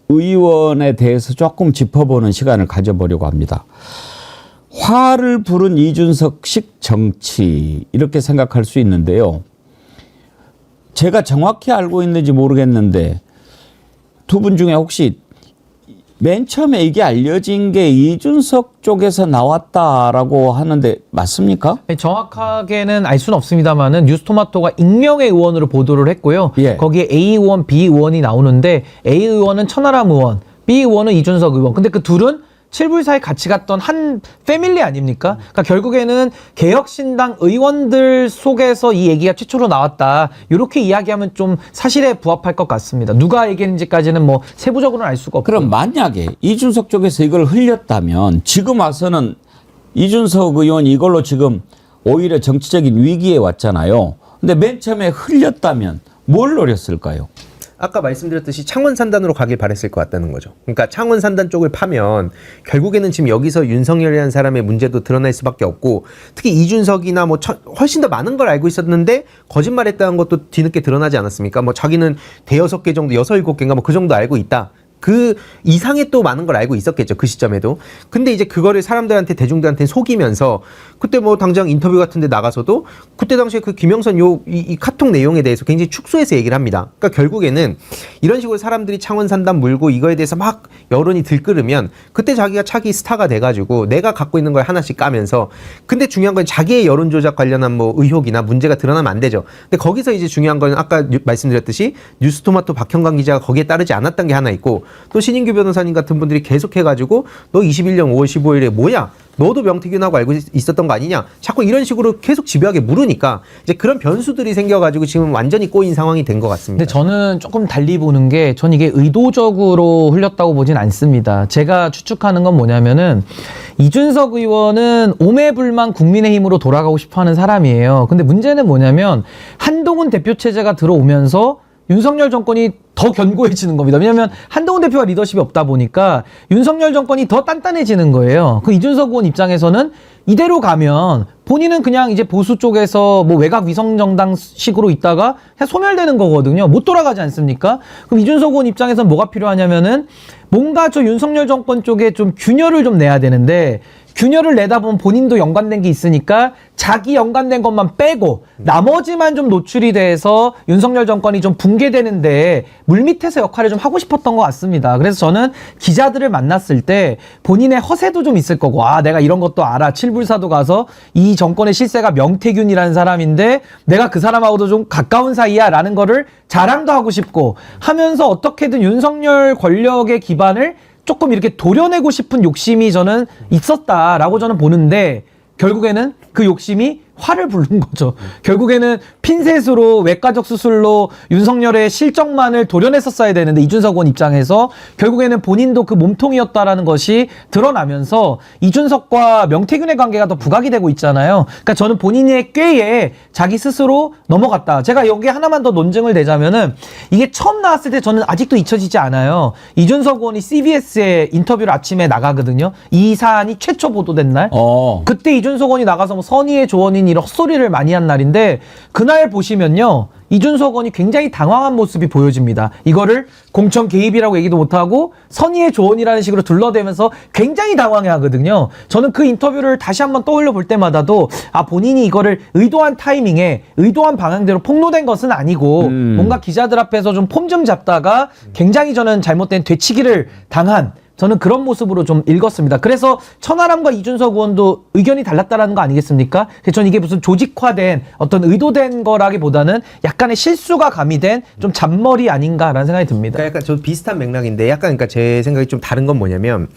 의원에 대해서 조금 짚어보는 시간을 가져보려고 합니다. 화를 부른 이준석식 정치, 이렇게 생각할 수 있는데요. 제가 정확히 알고 있는지 모르겠는데 두 분 중에 혹시 맨 처음에 이게 알려진 게 이준석 쪽에서 나왔다라고 하는데 맞습니까? 정확하게는 알 수는 없습니다만은 뉴스토마토가 익명의 의원으로 보도를 했고요. 예. 거기에 A 의원, B 의원이 나오는데 A 의원은 천하람 의원, B 의원은 이준석 의원. 근데 그 둘은 7불사에 같이 갔던 한 패밀리 아닙니까? 그러니까 결국에는 개혁신당 의원들 속에서 이 얘기가 최초로 나왔다, 이렇게 이야기하면 좀 사실에 부합할 것 같습니다. 누가 얘기했는지까지는 뭐 세부적으로는 알 수가 없고. 그럼 만약에 이준석 쪽에서 이걸 흘렸다면 지금 와서는 이준석 의원이 이걸로 지금 오히려 정치적인 위기에 왔잖아요. 근데 맨 처음에 흘렸다면 뭘 노렸을까요? 아까 말씀드렸듯이 창원 산단으로 가길 바랬을 것 같다는 거죠. 그러니까 창원 산단 쪽을 파면 결국에는 지금 여기서 윤석열이라는 사람의 문제도 드러날 수밖에 없고, 특히 이준석이나 뭐 훨씬 더 많은 걸 알고 있었는데 거짓말했다는 것도 뒤늦게 드러나지 않았습니까? 뭐 자기는 대여섯 개 정도, 6, 7개인가 뭐 그 정도 알고 있다. 그 이상의 또 많은 걸 알고 있었겠죠. 그 시점에도. 근데 이제 그거를 사람들한테 대중들한테 속이면서 그때 뭐 당장 인터뷰 같은 데 나가서도 그때 당시에 그 김영선 이 카톡 내용에 대해서 굉장히 축소해서 얘기를 합니다. 그러니까 결국에는 이런 식으로 사람들이 창원 산담 물고 이거에 대해서 막 여론이 들끓으면 그때 자기가 차기 스타가 돼가지고 내가 갖고 있는 걸 하나씩 까면서 근데 중요한 건 자기의 여론 조작 관련한 뭐 의혹이나 문제가 드러나면 안 되죠. 근데 거기서 이제 중요한 건 아까 말씀드렸듯이 뉴스토마토 박형광 기자가 거기에 따르지 않았던 게 하나 있고 또 신인규 변호사님 같은 분들이 계속해가지고 너 21년 5월 15일에 뭐야? 너도 명태균하고 알고 있었던 거 아니냐? 자꾸 이런 식으로 계속 집요하게 물으니까 이제 그런 변수들이 생겨가지고 지금 완전히 꼬인 상황이 된 것 같습니다. 근데 저는 조금 달리 보는 게 전 이게 의도적으로 흘렸다고 보진 않습니다. 제가 추측하는 건 뭐냐면은 이준석 의원은 오매불만 국민의힘으로 돌아가고 싶어하는 사람이에요. 근데 문제는 뭐냐면 한동훈 대표 체제가 들어오면서 윤석열 정권이 더 견고해지는 겁니다. 왜냐하면 한동훈 대표가 리더십이 없다 보니까 윤석열 정권이 더 단단해지는 거예요. 그 이준석 의원 입장에서는 이대로 가면 본인은 그냥 이제 보수 쪽에서 뭐 외곽 위성정당식으로 있다가 그냥 소멸되는 거거든요. 못 돌아가지 않습니까? 그럼 이준석 의원 입장에서는 뭐가 필요하냐면은 뭔가 저 윤석열 정권 쪽에 좀 균열을 좀 내야 되는데 균열을 내다 보면 본인도 연관된 게 있으니까 자기 연관된 것만 빼고 나머지만 좀 노출이 돼서 윤석열 정권이 좀 붕괴되는데 물밑에서 역할을 좀 하고 싶었던 것 같습니다. 그래서 저는 기자들을 만났을 때 본인의 허세도 좀 있을 거고 아 내가 이런 것도 알아. 칠불사도 가서 이 정권의 실세가 명태균이라는 사람인데 내가 그 사람하고도 좀 가까운 사이야 라는 거를 자랑도 하고 싶고 하면서 어떻게든 윤석열 권력의 기반을 조금 이렇게 도려내고 싶은 욕심이 저는 있었다라고 저는 보는데 결국에는 그 욕심이 화를 부른 거죠. 결국에는 핀셋으로 외과적 수술로 윤석열의 실적만을 도려냈었어야 되는데 이준석 의원 입장에서 결국에는 본인도 그 몸통이었다라는 것이 드러나면서 이준석과 명태균의 관계가 더 부각이 되고 있잖아요. 그러니까 저는 본인의 꾀에 자기 스스로 넘어갔다. 제가 여기 하나만 더 논증을 내자면은 이게 처음 나왔을 때 저는 아직도 잊혀지지 않아요. 이준석 의원이 CBS에 인터뷰를 아침에 나가거든요. 이 사안이 최초 보도된 날. 그때 이준석 의원이 나가서 뭐 선의의 조언인 이런 헛소리를 많이 한 날인데 그날 보시면요. 이준석 의원이 굉장히 당황한 모습이 보여집니다. 이거를 공천 개입이라고 얘기도 못하고 선의의 조언이라는 식으로 둘러대면서 굉장히 당황해 하거든요. 저는 그 인터뷰를 다시 한번 떠올려 볼 때마다도 아 본인이 이거를 의도한 타이밍에 의도한 방향대로 폭로된 것은 아니고 뭔가 기자들 앞에서 좀 폼 좀 잡다가 굉장히 저는 잘못된 되치기를 당한 저는 그런 모습으로 좀 읽었습니다. 그래서 천하람과 이준석 의원도 의견이 달랐다라는 거 아니겠습니까? 그래서 저는 이게 무슨 조직화된 어떤 의도된 거라기보다는 약간의 실수가 가미된 좀 잔머리 아닌가라는 생각이 듭니다. 그러니까 약간 저 비슷한 맥락인데 약간 그러니까 제 생각이 좀 다른 건 뭐냐면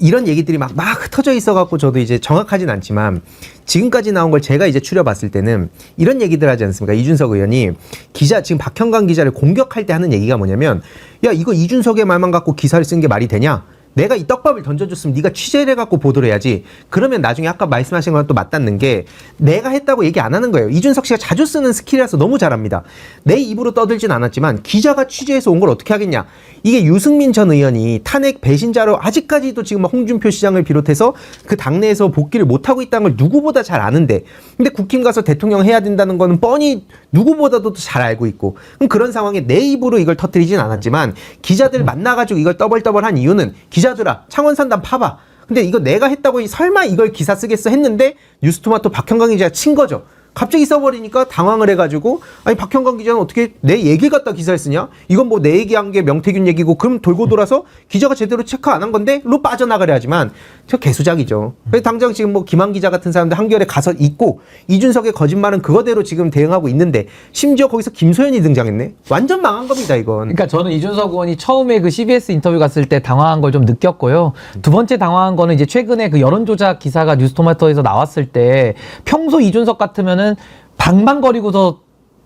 이런 얘기들이 막 흩어져 있어갖고 저도 이제 정확하진 않지만 지금까지 나온 걸 제가 이제 추려봤을 때는 이런 얘기들 하지 않습니까? 이준석 의원이 지금 박형광 기자를 공격할 때 하는 얘기가 뭐냐면 야 이거 이준석의 말만 갖고 기사를 쓴 게 말이 되냐? 내가 이 떡밥을 던져줬으면 네가 취재를 해갖고 보도를 해야지. 그러면 나중에 아까 말씀하신 거랑 또 맞닿는 게 내가 했다고 얘기 안 하는 거예요. 이준석 씨가 자주 쓰는 스킬이라서 너무 잘합니다. 내 입으로 떠들진 않았지만 기자가 취재해서 온 걸 어떻게 하겠냐. 이게 유승민 전 의원이 탄핵 배신자로 아직까지도 지금 홍준표 시장을 비롯해서 그 당내에서 복귀를 못하고 있다는 걸 누구보다 잘 아는데 근데 국힘 가서 대통령 해야 된다는 거는 뻔히 누구보다도 잘 알고 있고 그럼 그런 상황에 내 입으로 이걸 터뜨리진 않았지만 기자들 만나가지고 이걸 떠벌떠벌한 이유는 기자들아 창원 산담 파봐. 근데 이거 내가 했다고 설마 이걸 기사 쓰겠어 했는데 뉴스토마토 박형광 기자가 친 거죠. 갑자기 써버리니까 당황을 해가지고 아니 박형광 기자는 어떻게 내 얘기 갖다 기사를 쓰냐? 이건 뭐 내 얘기한 게 명태균 얘기고 그럼 돌고 돌아서 기자가 제대로 체크 안 한 건데 로 빠져나가려 하지만 저 개수작이죠. 그래서 당장 지금 뭐 김한 기자 같은 사람들 한겨레 가서 있고 이준석의 거짓말은 그거대로 지금 대응하고 있는데 심지어 거기서 김소연이 등장했네. 완전 망한 겁니다 이건. 그러니까 저는 이준석 의원이 처음에 그 CBS 인터뷰 갔을 때 당황한 걸 좀 느꼈고요. 두 번째 당황한 거는 이제 최근에 그 여론조작 기사가 뉴스토마토에서 나왔을 때 평소 이준석 같으면은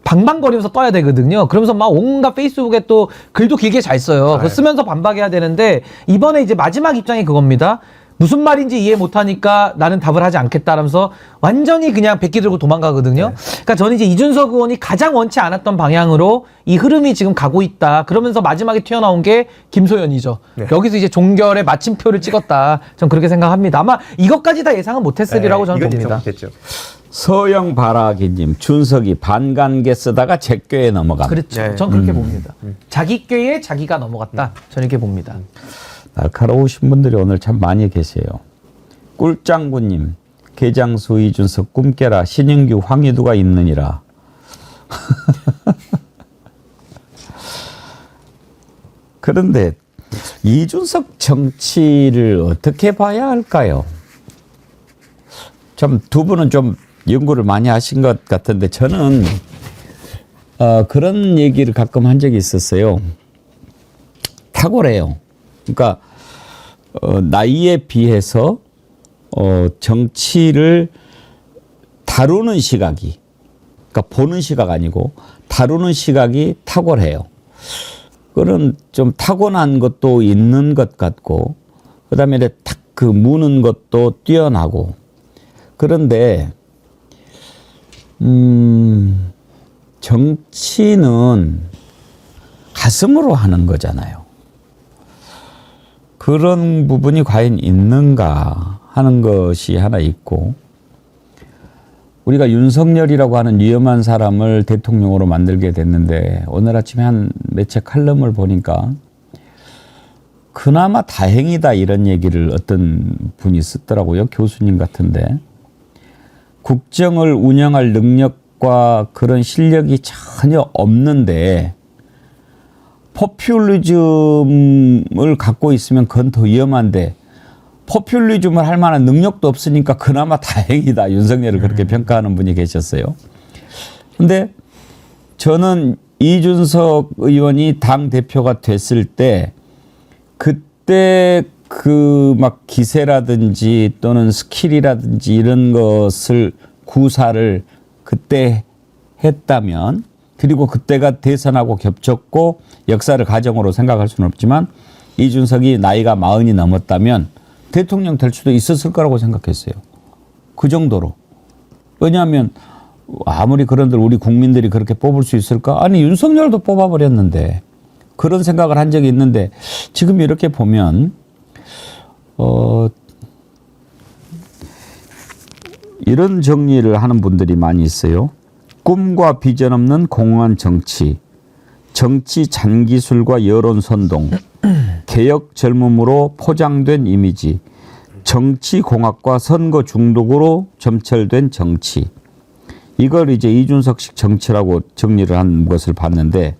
방방거리면서 떠야 되거든요. 그러면서 막 온갖 페이스북에 또 글도 길게 잘 써요. 그거 쓰면서 반박해야 되는데 이번에 이제 마지막 입장이 그겁니다. 무슨 말인지 이해 못하니까 나는 답을 하지 않겠다라면서 완전히 그냥 백기 들고 도망가거든요. 그러니까 저는 이제 이준석 의원이 가장 원치 않았던 방향으로 이 흐름이 지금 가고 있다. 그러면서 마지막에 튀어나온 게 김소연이죠. 여기서 이제 종결의 마침표를 찍었다. 전 그렇게 생각합니다. 아마 이것까지 다 예상은 못했으리라고 저는 봅니다. 못했죠. 서영 바라기님, 준석이 반관계 쓰다가 제 꾀에 넘어간다. 그렇죠. 네. 전 그렇게 봅니다. 자기 꾀에 자기가 넘어갔다. 저는 이렇게 봅니다. 날카로우신 분들이 오늘 참 많이 계세요. 꿀짱구님, 개장수 이준석 꿈깨라 신인규 황희두가 있느니라. 그런데 이준석 정치를 어떻게 봐야 할까요? 참 두 분은 좀 연구를 많이 하신 것 같은데 저는 그런 얘기를 가끔 한 적이 있었어요. 탁월해요. 그러니까 나이에 비해서 정치를 다루는 시각이, 그러니까 보는 시각 아니고 다루는 시각이 탁월해요. 그런 좀 타고난 것도 있는 것 같고, 그다음에 탁 그 무는 것도 뛰어나고. 그런데 정치는 가슴으로 하는 거잖아요. 그런 부분이 과연 있는가 하는 것이 하나 있고, 우리가 윤석열이라고 하는 위험한 사람을 대통령으로 만들게 됐는데 오늘 아침에 한 매체 칼럼을 보니까 그나마 다행이다 이런 얘기를 어떤 분이 쓰더라고요. 교수님 같은데. 국정을 운영할 능력과 그런 실력이 전혀 없는데 포퓰리즘을 갖고 있으면 그건 더 위험한데 포퓰리즘을 할 만한 능력도 없으니까 그나마 다행이다. 윤석열을 그렇게 평가하는 분이 계셨어요. 근데 저는 이준석 의원이 당대표가 됐을 때 그때 그 막 기세라든지 또는 스킬이라든지 이런 것을 구사를 그때 했다면, 그리고 그때가 대선하고 겹쳤고 역사를 가정으로 생각할 수는 없지만 이준석이 나이가 40이 넘었다면 대통령 될 수도 있었을 거라고 생각했어요. 그 정도로. 왜냐하면 아무리 그런들 우리 국민들이 그렇게 뽑을 수 있을까? 아니 윤석열도 뽑아버렸는데, 그런 생각을 한 적이 있는데 지금 이렇게 보면 이런 정리를 하는 분들이 많이 있어요. 꿈과 비전 없는 공허한 정치, 정치 잔기술과 여론 선동, 개혁 젊음으로 포장된 이미지, 정치 공학과 선거 중독으로 점철된 정치. 이걸 이제 이준석식 정치라고 정리를 한 것을 봤는데,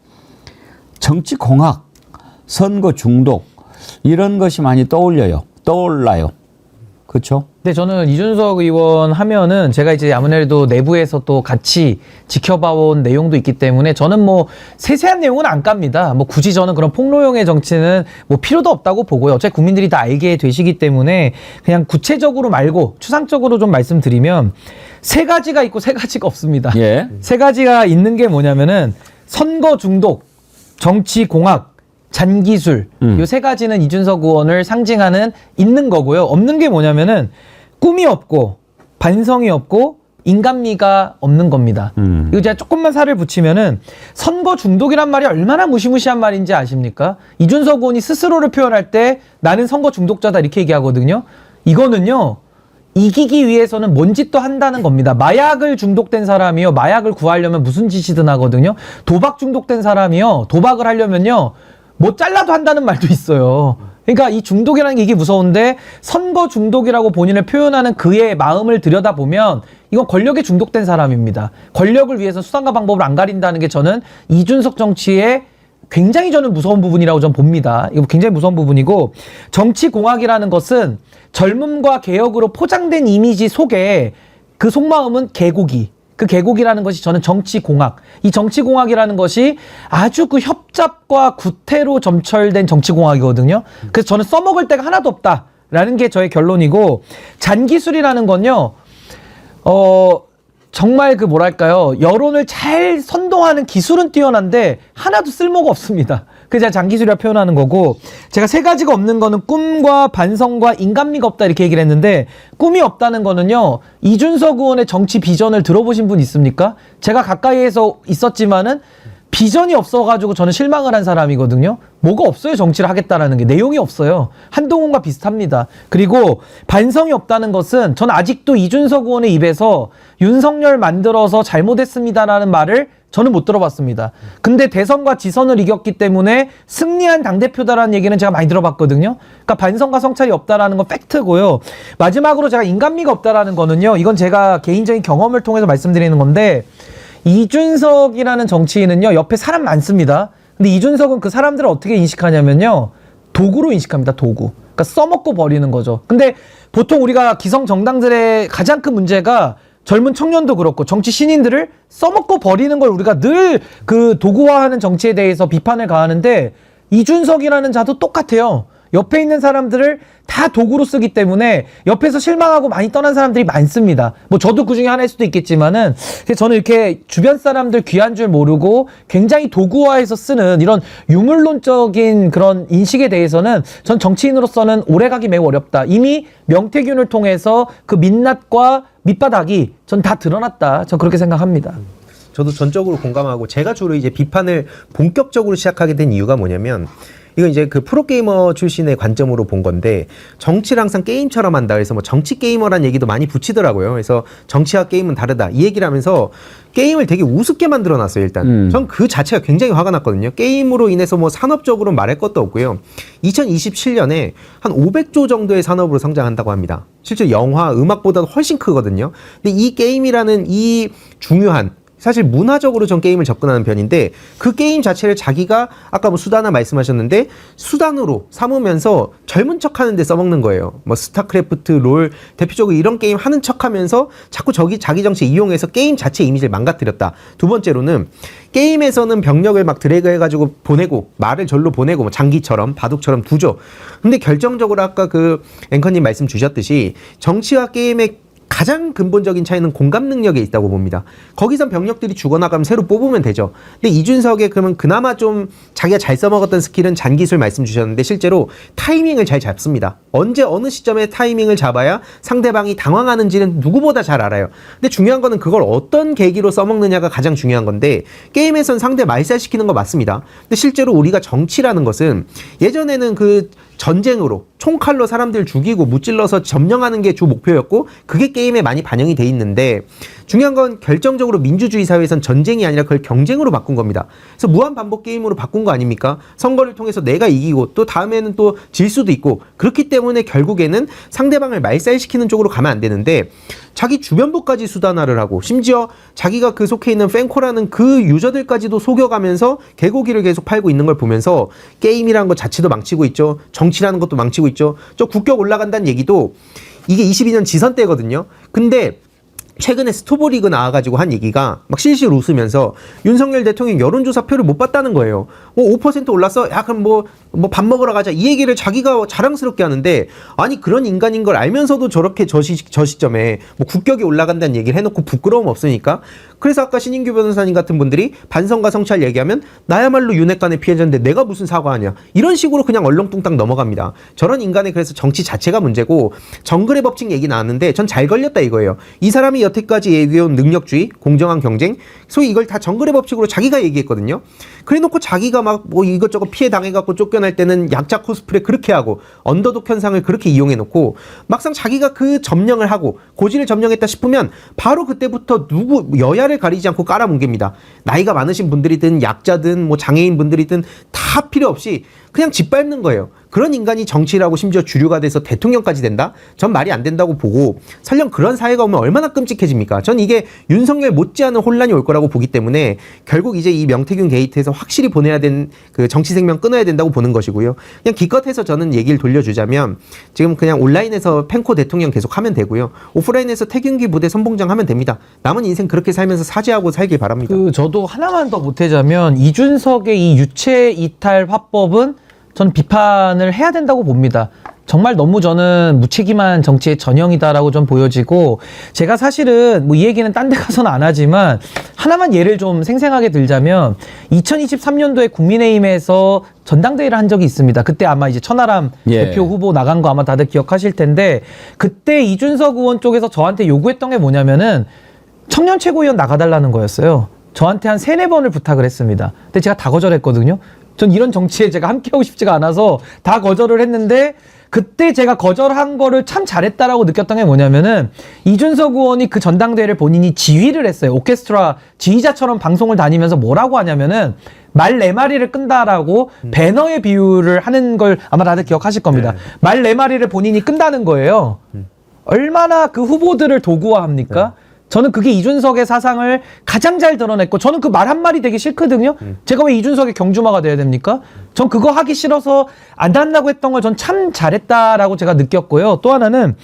정치 공학, 선거 중독 이런 것이 많이 떠올라요. 그렇죠? 근데 저는 이준석 의원 하면은 제가 이제 아무래도 내부에서 또 같이 지켜봐온 내용도 있기 때문에 저는 뭐 세세한 내용은 안 깝니다. 뭐 굳이 저는 그런 폭로형의 정치는 뭐 필요도 없다고 보고요. 어차피 국민들이 다 알게 되시기 때문에 그냥 구체적으로 말고 추상적으로 좀 말씀드리면 세 가지가 있고 세 가지가 없습니다. 예. 세 가지가 있는 게 뭐냐면은 선거 중독, 정치 공학, 잔기술, 요 세 가지는 이준석 의원을 상징하는 있는 거고요. 없는 게 뭐냐면은 꿈이 없고 반성이 없고 인간미가 없는 겁니다. 이거 제가 조금만 살을 붙이면은 선거 중독이란 말이 얼마나 무시무시한 말인지 아십니까? 이준석 의원이 스스로를 표현할 때 나는 선거 중독자다 이렇게 얘기하거든요. 이거는요. 이기기 위해서는 뭔 짓도 한다는 겁니다. 마약을 중독된 사람이요. 마약을 구하려면 무슨 짓이든 하거든요. 도박 중독된 사람이요. 도박을 하려면요. 뭐 잘라도 한다는 말도 있어요. 그러니까 이 중독이라는 게 이게 무서운데 선거 중독이라고 본인을 표현하는 그의 마음을 들여다보면 이건 권력에 중독된 사람입니다. 권력을 위해서 수단과 방법을 안 가린다는 게 저는 이준석 정치의 굉장히 저는 무서운 부분이라고 저는 봅니다. 이거 굉장히 무서운 부분이고, 정치공학이라는 것은 젊음과 개혁으로 포장된 이미지 속에 그 속마음은 개고기. 그 개고기라는 것이 저는 정치공학. 이 정치공학이라는 것이 아주 그 협잡과 구태로 점철된 정치공학이거든요. 그래서 저는 써먹을 데가 하나도 없다라는 게 저의 결론이고, 잔기술이라는 건요, 정말 그 뭐랄까요, 여론을 잘 선동하는 기술은 뛰어난데 하나도 쓸모가 없습니다. 그래서 제가 잔기술이라 표현하는 거고, 제가 세 가지가 없는 거는 꿈과 반성과 인간미가 없다 이렇게 얘기를 했는데, 꿈이 없다는 거는요, 이준석 의원의 정치 비전을 들어보신 분 있습니까? 제가 가까이에서 있었지만은 비전이 없어가지고 저는 실망을 한 사람이거든요. 뭐가 없어요, 정치를 하겠다라는 게. 내용이 없어요. 한동훈과 비슷합니다. 그리고 반성이 없다는 것은 전 아직도 이준석 의원의 입에서 윤석열 만들어서 잘못했습니다라는 말을 저는 못 들어봤습니다. 근데 대선과 지선을 이겼기 때문에 승리한 당대표다라는 얘기는 제가 많이 들어봤거든요. 그러니까 반성과 성찰이 없다라는 건 팩트고요. 마지막으로 제가 인간미가 없다라는 거는요. 이건 제가 개인적인 경험을 통해서 말씀드리는 건데, 이준석이라는 정치인은요, 옆에 사람 많습니다. 근데 이준석은 그 사람들을 어떻게 인식하냐면요, 도구로 인식합니다. 도구. 그러니까 써먹고 버리는 거죠. 근데 보통 우리가 기성 정당들의 가장 큰 문제가 젊은 청년도 그렇고 정치 신인들을 써먹고 버리는 걸 우리가 늘 그 도구화하는 정치에 대해서 비판을 가하는데, 이준석이라는 자도 똑같아요. 옆에 있는 사람들을 다 도구로 쓰기 때문에 옆에서 실망하고 많이 떠난 사람들이 많습니다. 뭐 저도 그 중에 하나일 수도 있겠지만은, 저는 이렇게 주변 사람들 귀한 줄 모르고 굉장히 도구화해서 쓰는 이런 유물론적인 그런 인식에 대해서는 전 정치인으로서는 오래가기 매우 어렵다. 이미 명태균을 통해서 그 민낯과 밑바닥이 전 다 드러났다. 전 그렇게 생각합니다. 저도 전적으로 공감하고, 제가 주로 이제 비판을 본격적으로 시작하게 된 이유가 뭐냐면, 이건 이제 그 프로게이머 출신의 관점으로 본 건데, 정치를 항상 게임처럼 한다. 그래서 뭐 정치 게이머란 얘기도 많이 붙이더라고요. 그래서 정치와 게임은 다르다, 이 얘기를 하면서 게임을 되게 우습게 만들어 놨어요, 일단. 전 그 자체가 굉장히 화가 났거든요. 게임으로 인해서 뭐 산업적으로 말할 것도 없고요. 2027년에 한 500조 정도의 산업으로 성장한다고 합니다. 실제 영화, 음악보다 훨씬 크거든요. 근데 이 게임이라는 이 중요한, 사실 문화적으로 전 게임을 접근하는 편인데, 그 게임 자체를 자기가 아까 뭐 수단화 말씀하셨는데 수단으로 삼으면서 젊은 척 하는데 써먹는 거예요. 뭐 스타크래프트, 롤 대표적으로 이런 게임 하는 척 하면서 자꾸 자기 정치에 이용해서 게임 자체 이미지를 망가뜨렸다. 두 번째로는 게임에서는 병력을 막 드래그 해가지고 보내고 말을 절로 보내고 뭐 장기처럼 바둑처럼 두죠. 근데 결정적으로 아까 그 앵커님 말씀 주셨듯이 정치와 게임의 가장 근본적인 차이는 공감 능력에 있다고 봅니다. 거기선 병력들이 죽어나가면 새로 뽑으면 되죠. 근데 이준석의 그러면 그나마 좀 자기가 잘 써먹었던 스킬은 잔기술 말씀 주셨는데, 실제로 타이밍을 잘 잡습니다. 언제 어느 시점에 타이밍을 잡아야 상대방이 당황하는지는 누구보다 잘 알아요. 근데 중요한 거는 그걸 어떤 계기로 써먹느냐가 가장 중요한 건데, 게임에선 상대 말살시키는 거 맞습니다. 근데 실제로 우리가 정치라는 것은 예전에는 그 전쟁으로 총칼로 사람들 죽이고 무찔러서 점령하는 게 주 목표였고, 그게 게임에 많이 반영이 돼 있는데, 중요한 건 결정적으로 민주주의 사회에선 전쟁이 아니라 그걸 경쟁으로 바꾼 겁니다. 그래서 무한 반복 게임으로 바꾼 거 아닙니까? 선거를 통해서 내가 이기고 또 다음에는 또 질 수도 있고, 그렇기 때문에 결국에는 상대방을 말살시키는 쪽으로 가면 안 되는데, 자기 주변부까지 수단화를 하고, 심지어 자기가 그 속해 있는 팬코라는 그 유저들까지도 속여가면서 개고기를 계속 팔고 있는 걸 보면서 게임이라는 것 자체도 망치고 있죠. 정치라는 것도 망치고 있죠. 저 국격 올라간다는 얘기도 이게 22년 지선 때거든요. 근데 최근에 스토브리그 나와가지고 한 얘기가 막 실실 웃으면서 윤석열 대통령 여론조사표를 못 봤다는 거예요. 뭐 5% 올랐어? 야, 그럼 뭐 밥 먹으러 가자. 이 얘기를 자기가 자랑스럽게 하는데, 아니 그런 인간인 걸 알면서도 저렇게 저 시점에 뭐 국격이 올라간다는 얘기를 해놓고 부끄러움 없으니까. 그래서 아까 신인규 변호사님 같은 분들이 반성과 성찰 얘기하면 나야말로 윤핵관의 피해자인데 내가 무슨 사과하냐, 이런 식으로 그냥 얼렁뚱땅 넘어갑니다. 저런 인간의 그래서 정치 자체가 문제고, 정글의 법칙 얘기 나왔는데 전 잘 걸렸다 이거예요. 이 사람이 여태까지 얘기해온 능력주의, 공정한 경쟁, 소위 이걸 다 정글의 법칙으로 자기가 얘기했거든요. 그래놓고 자기가 막 뭐 이것저것 피해 당해갖고 쫓겨날 때는 약자 코스프레 그렇게 하고 언더독 현상을 그렇게 이용해놓고, 막상 자기가 그 점령을 하고 고지를 점령했다 싶으면 바로 그때부터 누구 여야를 가리지 않고 깔아뭉갭니다. 나이가 많으신 분들이든 약자든 뭐 장애인 분들이든 다 필요 없이 그냥 짓밟는 거예요. 그런 인간이 정치라고 심지어 주류가 돼서 대통령까지 된다? 전 말이 안 된다고 보고, 설령 그런 사회가 오면 얼마나 끔찍해집니까? 전 이게 윤석열 못지않은 혼란이 올 거라고 보기 때문에 결국 이제 이 명태균 게이트에서 확실히 보내야 된 그 정치 생명 끊어야 된다고 보는 것이고요. 그냥 기껏해서 저는 얘기를 돌려주자면, 지금 그냥 온라인에서 펜코 대통령 계속 하면 되고요. 오프라인에서 태균기 부대 선봉장 하면 됩니다. 남은 인생 그렇게 살면서 사죄하고 살길 바랍니다. 저도 하나만 더 보태자면, 이준석의 이 유체 이탈 화법은 전 비판을 해야 된다고 봅니다. 정말 너무 저는 무책임한 정치의 전형이다라고 좀 보여지고, 제가 사실은 뭐 이 얘기는 딴 데 가서는 안 하지만 하나만 예를 좀 생생하게 들자면, 2023년도에 국민의힘에서 전당대회를 한 적이 있습니다. 그때 아마 이제 천하람 대표 후보 나간 거 아마 다들 기억하실 텐데, 그때 이준석 의원 쪽에서 저한테 요구했던 게 뭐냐면은 청년 최고위원 나가달라는 거였어요. 저한테 한 3-4번을 부탁을 했습니다. 근데 제가 다 거절했거든요. 전 이런 정치에 제가 함께하고 싶지가 않아서 다 거절을 했는데 그때 제가 거절한 거를 참 잘했다라고 느꼈던 게 뭐냐면은 이준석 의원이 그 전당대회를 본인이 지휘를 했어요. 오케스트라 지휘자처럼 방송을 다니면서 뭐라고 하냐면은 말 4마리를 끈다라고 배너의 비유를 하는 걸 아마 다들 기억하실 겁니다. 말 4마리를 본인이 끈다는 거예요. 얼마나 그 후보들을 도구화합니까? 저는 그게 이준석의 사상을 가장 잘 드러냈고 저는 그 말 한마디 되게 싫거든요. 제가 왜 이준석의 경주마가 돼야 됩니까? 전 그거 하기 싫어서 안 한다고 했던 걸 전 참 잘했다라고 제가 느꼈고요. 또 하나는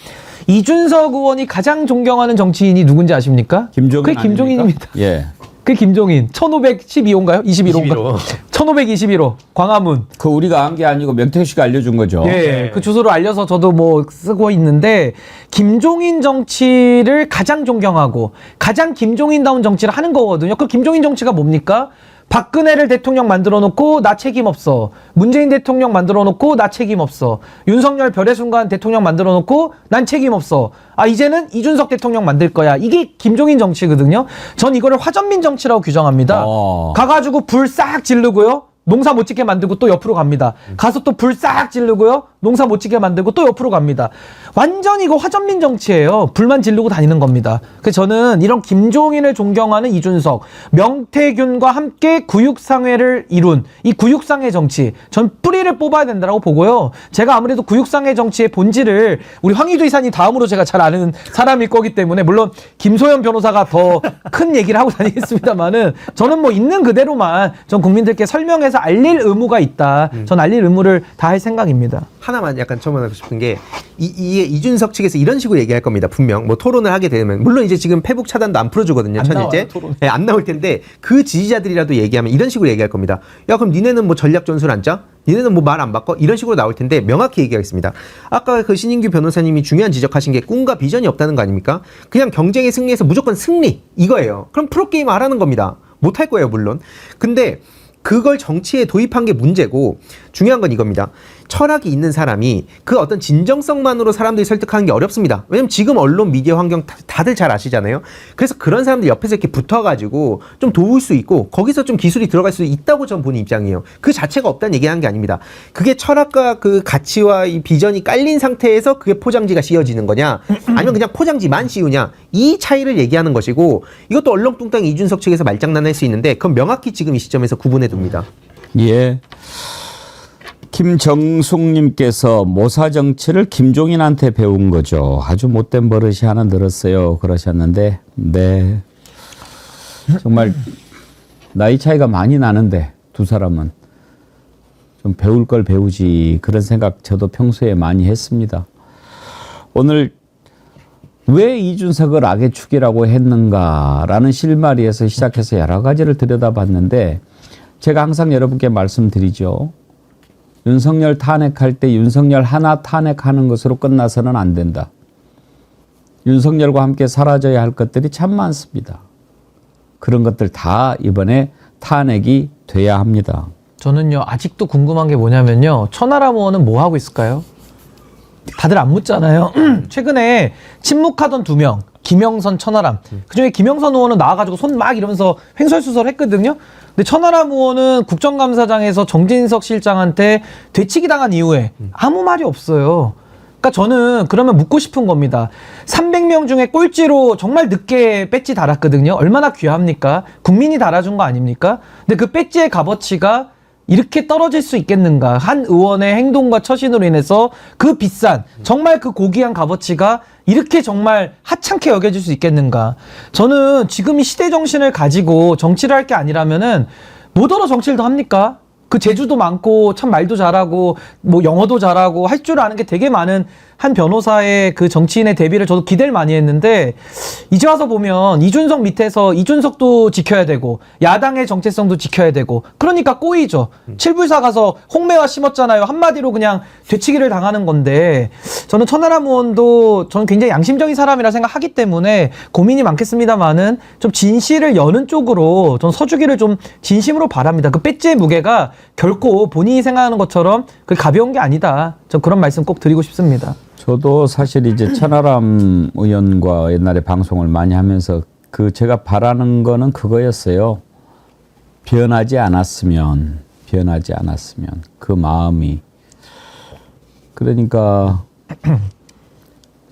이준석 의원이 가장 존경하는 정치인이 누군지 아십니까? 김종인 그게 김종인입니다. 아닙니까? 예. 그게 김종인. 1512호인가요? 21호인가요? 1521호. 광화문. 그 우리가 한 게 아니고 명태균 씨가 알려준 거죠. 예, 그 주소를 알려서 저도 뭐 쓰고 있는데 김종인 정치를 가장 존경하고 가장 김종인다운 정치를 하는 거거든요. 그 김종인 정치가 뭡니까? 박근혜를 대통령 만들어 놓고 나 책임 없어. 문재인 대통령 만들어 놓고 나 책임 없어. 윤석열 별의 순간 대통령 만들어 놓고 난 책임 없어. 아 이제는 이준석 대통령 만들 거야. 이게 김종인 정치거든요. 전 이거를 화전민 정치라고 규정합니다. 가가지고 불 싹 지르고요. 농사 못 짓게 만들고 또 옆으로 갑니다. 가서 또 불 싹 지르고요. 농사 못 짓게 만들고 또 옆으로 갑니다. 완전 이거 화전민 정치예요. 불만 지르고 다니는 겁니다. 그래서 저는 이런 김종인을 존경하는 이준석, 명태균과 함께 구육상회를 이룬 이 구육상회 정치, 전 뿌리를 뽑아야 된다고 보고요. 제가 아무래도 구육상회 정치의 본질을 우리 황희도 이사님 다음으로 제가 잘 아는 사람일 거기 때문에 물론 김소연 변호사가 더 큰 얘기를 하고 다니겠습니다만은 저는 뭐 있는 그대로만 전 국민들께 설명해서 알릴 의무가 있다. 전 알릴 의무를 다할 생각입니다. 하나만 약간 첨언하고 싶은 게 이준석 측에서 이런 식으로 얘기할 겁니다. 분명 뭐 토론을 하게 되면 물론 이제 지금 페북 차단도 안 풀어주거든요. 안 천일째. 나와요, 토론에. 네, 안 나올 텐데 그 지지자들이라도 얘기하면 이런 식으로 얘기할 겁니다. 야 그럼 니네는 뭐 전략 전술 안 짜? 니네는 뭐 말 안 바꿔? 이런 식으로 나올 텐데 명확히 얘기하겠습니다. 아까 그 신인규 변호사님이 중요한 지적하신 게 꿈과 비전이 없다는 거 아닙니까? 그냥 경쟁에 승리해서 무조건 승리 이거예요. 그럼 프로게이머 하라는 겁니다. 못할 거예요 물론. 근데 그걸 정치에 도입한 게 문제고 중요한 건 이겁니다. 철학이 있는 사람이 그 어떤 진정성만으로 사람들이 설득하는 게 어렵습니다. 왜냐면 지금 언론 미디어 환경 다들 잘 아시잖아요. 그래서 그런 사람들 옆에서 이렇게 붙어가지고 좀 도울 수 있고 거기서 좀 기술이 들어갈 수 있다고 전 보는 입장이에요. 그 자체가 없다는 얘기하는 게 아닙니다. 그게 철학과 그 가치와 이 비전이 깔린 상태에서 그게 포장지가 씌워지는 거냐 아니면 그냥 포장지만 씌우냐 이 차이를 얘기하는 것이고 이것도 얼렁뚱땅 이준석 측에서 말장난할 수 있는데 그건 명확히 지금 이 시점에서 구분해 둡니다. 예. 김정숙님께서 모사 정치를 김종인한테 배운 거죠. 아주 못된 버릇이 하나 늘었어요. 그러셨는데, 네. 정말 나이 차이가 많이 나는데 두 사람은 좀 배울 걸 배우지 그런 생각 저도 평소에 많이 했습니다. 오늘 왜 이준석을 악의 축이라고 했는가라는 실마리에서 시작해서 여러 가지를 들여다봤는데 제가 항상 여러분께 말씀드리죠. 윤석열 탄핵할 때 윤석열 하나 탄핵하는 것으로 끝나서는 안 된다. 윤석열과 함께 사라져야 할 것들이 참 많습니다. 그런 것들 다 이번에 탄핵이 돼야 합니다. 저는요 아직도 궁금한 게 뭐냐면요 천하람 의원은 뭐 하고 있을까요? 다들 안 묻잖아요. 최근에 침묵하던 2명 김영선, 천하람. 그중에 김영선 의원은 나와가지고 손 막 이러면서 횡설수설했거든요. 근데 천하람 의원은 국정감사장에서 정진석 실장한테 되치기 당한 이후에 아무 말이 없어요. 그러니까 저는 그러면 묻고 싶은 겁니다. 300명 중에 꼴찌로 정말 늦게 배지 달았거든요. 얼마나 귀합니까? 국민이 달아준 거 아닙니까? 근데 그 배지의 값어치가 이렇게 떨어질 수 있겠는가? 한 의원의 행동과 처신으로 인해서 그 비싼 정말 그 고귀한 값어치가 이렇게 정말 하찮게 여겨질 수 있겠는가? 저는 지금 이 시대 정신을 가지고 정치를 할 게 아니라면은 뭐더러 정치를 더 합니까? 그 재주도 많고 참 말도 잘하고 뭐 영어도 잘하고 할 줄 아는 게 되게 많은 한 변호사의 그 정치인의 데뷔를 저도 기대를 많이 했는데 이제 와서 보면 이준석 밑에서 이준석도 지켜야 되고 야당의 정체성도 지켜야 되고 그러니까 꼬이죠. 칠불사 가서 홍매화 심었잖아요. 한마디로 그냥 되치기를 당하는 건데 저는 천하람 의원도 저는 굉장히 양심적인 사람이라 생각하기 때문에 고민이 많겠습니다만은 좀 진실을 여는 쪽으로 전 서주기를 좀 진심으로 바랍니다. 그 배지의 무게가 결코 본인이 생각하는 것처럼 그 가벼운 게 아니다. 전 그런 말씀 꼭 드리고 싶습니다. 저도 사실 이제 천하람 의원과 옛날에 방송을 많이 하면서 제가 바라는 거는 그거였어요. 변하지 않았으면 그 마음이. 그러니까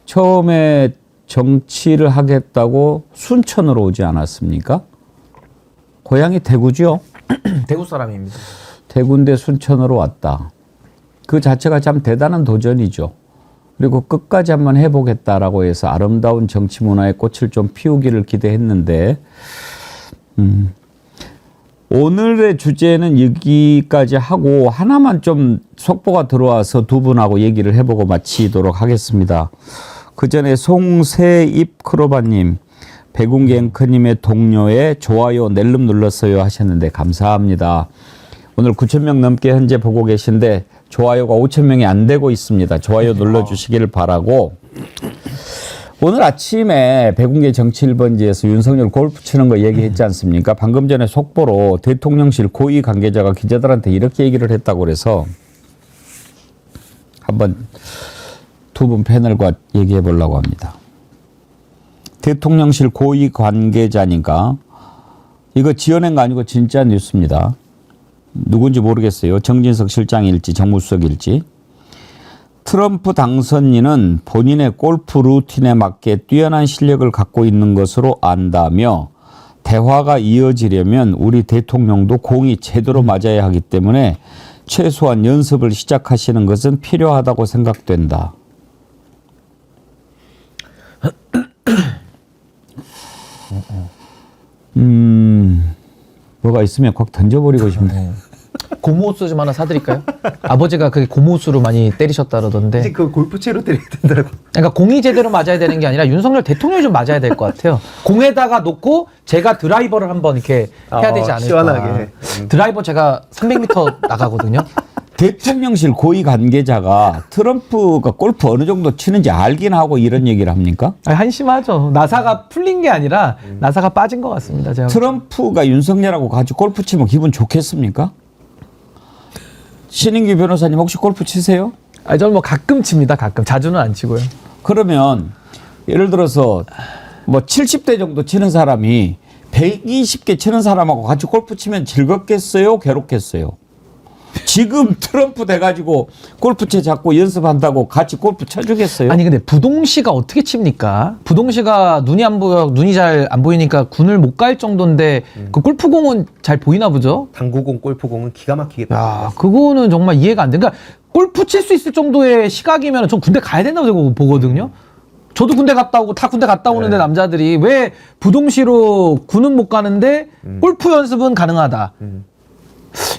처음에 정치를 하겠다고 순천으로 오지 않았습니까? 고향이 대구죠. 대구 사람입니다. 대구인데 순천으로 왔다. 그 자체가 참 대단한 도전이죠. 그리고 끝까지 한번 해보겠다라고 해서 아름다운 정치 문화의 꽃을 좀 피우기를 기대했는데 오늘의 주제는 여기까지 하고 하나만 좀 속보가 들어와서 두 분하고 얘기를 해보고 마치도록 하겠습니다. 그 전에 송세입 크로바님, 백운기 앵커님의 동료에 좋아요 낼름 눌렀어요 하셨는데 감사합니다. 오늘 9,000명 넘게 현재 보고 계신데 좋아요가 5,000명이 안 되고 있습니다. 좋아요 눌러주시기를 바라고. 오늘 아침에 백운기 정치 1번지에서 윤석열 골프 치는 거 얘기했지 않습니까? 방금 전에 속보로 대통령실 고위 관계자가 기자들한테 이렇게 얘기를 했다고 그래서 한번 두 분 패널과 얘기해 보려고 합니다. 대통령실 고위 관계자니까 이거 지어낸 거 아니고 진짜 뉴스입니다. 누군지 모르겠어요. 정진석 실장일지 정무수석일지. 트럼프 당선인은 본인의 골프 루틴에 맞게 뛰어난 실력을 갖고 있는 것으로 안다며 대화가 이어지려면 우리 대통령도 공이 제대로 맞아야 하기 때문에 최소한 연습을 시작하시는 것은 필요하다고 생각된다. 뭐가 있으면 꽉 던져버리고 싶네. 고무호수 좀 하나 사드릴까요? 아버지가 그게 고무호수로 많이 때리셨다 그러던데. 이제 그 골프채로 때려야 된다고. 그러니까 공이 제대로 맞아야 되는 게 아니라 윤석열 대통령이 좀 맞아야 될 것 같아요. 공에다가 놓고 제가 드라이버를 한번 이렇게 해야 되지 않을까. 시원하게. 드라이버 제가 300m 나가거든요. 대통령실 고위 관계자가 트럼프가 골프 어느 정도 치는지 알긴 하고 이런 얘기를 합니까? 아니, 한심하죠. 나사가 풀린 게 아니라 나사가 빠진 것 같습니다. 제가. 트럼프가 윤석열하고 같이 골프 치면 기분 좋겠습니까? 신인규 변호사님 혹시 골프 치세요? 아니, 저는 뭐 가끔 칩니다. 가끔. 자주는 안 치고요. 그러면 예를 들어서 뭐 70대 정도 치는 사람이 120개 치는 사람하고 같이 골프 치면 즐겁겠어요? 괴롭겠어요? 지금 트럼프 돼가지고 골프채 잡고 연습한다고 같이 골프 쳐주겠어요? 아니 근데 부동시가 어떻게 칩니까? 부동시가 눈이 안 보여, 눈이 잘 안 보이니까 군을 못 갈 정도인데 그 골프공은 잘 보이나 보죠? 당구공, 골프공은 기가 막히게. 야, 그거는 정말 이해가 안 돼. 그러니까 골프 칠 수 있을 정도의 시각이면 전 군대 가야 된다고 보거든요. 저도 군대 갔다 오고 다 군대 갔다 오는데 남자들이 왜 부동시로 군은 못 가는데 골프 연습은 가능하다.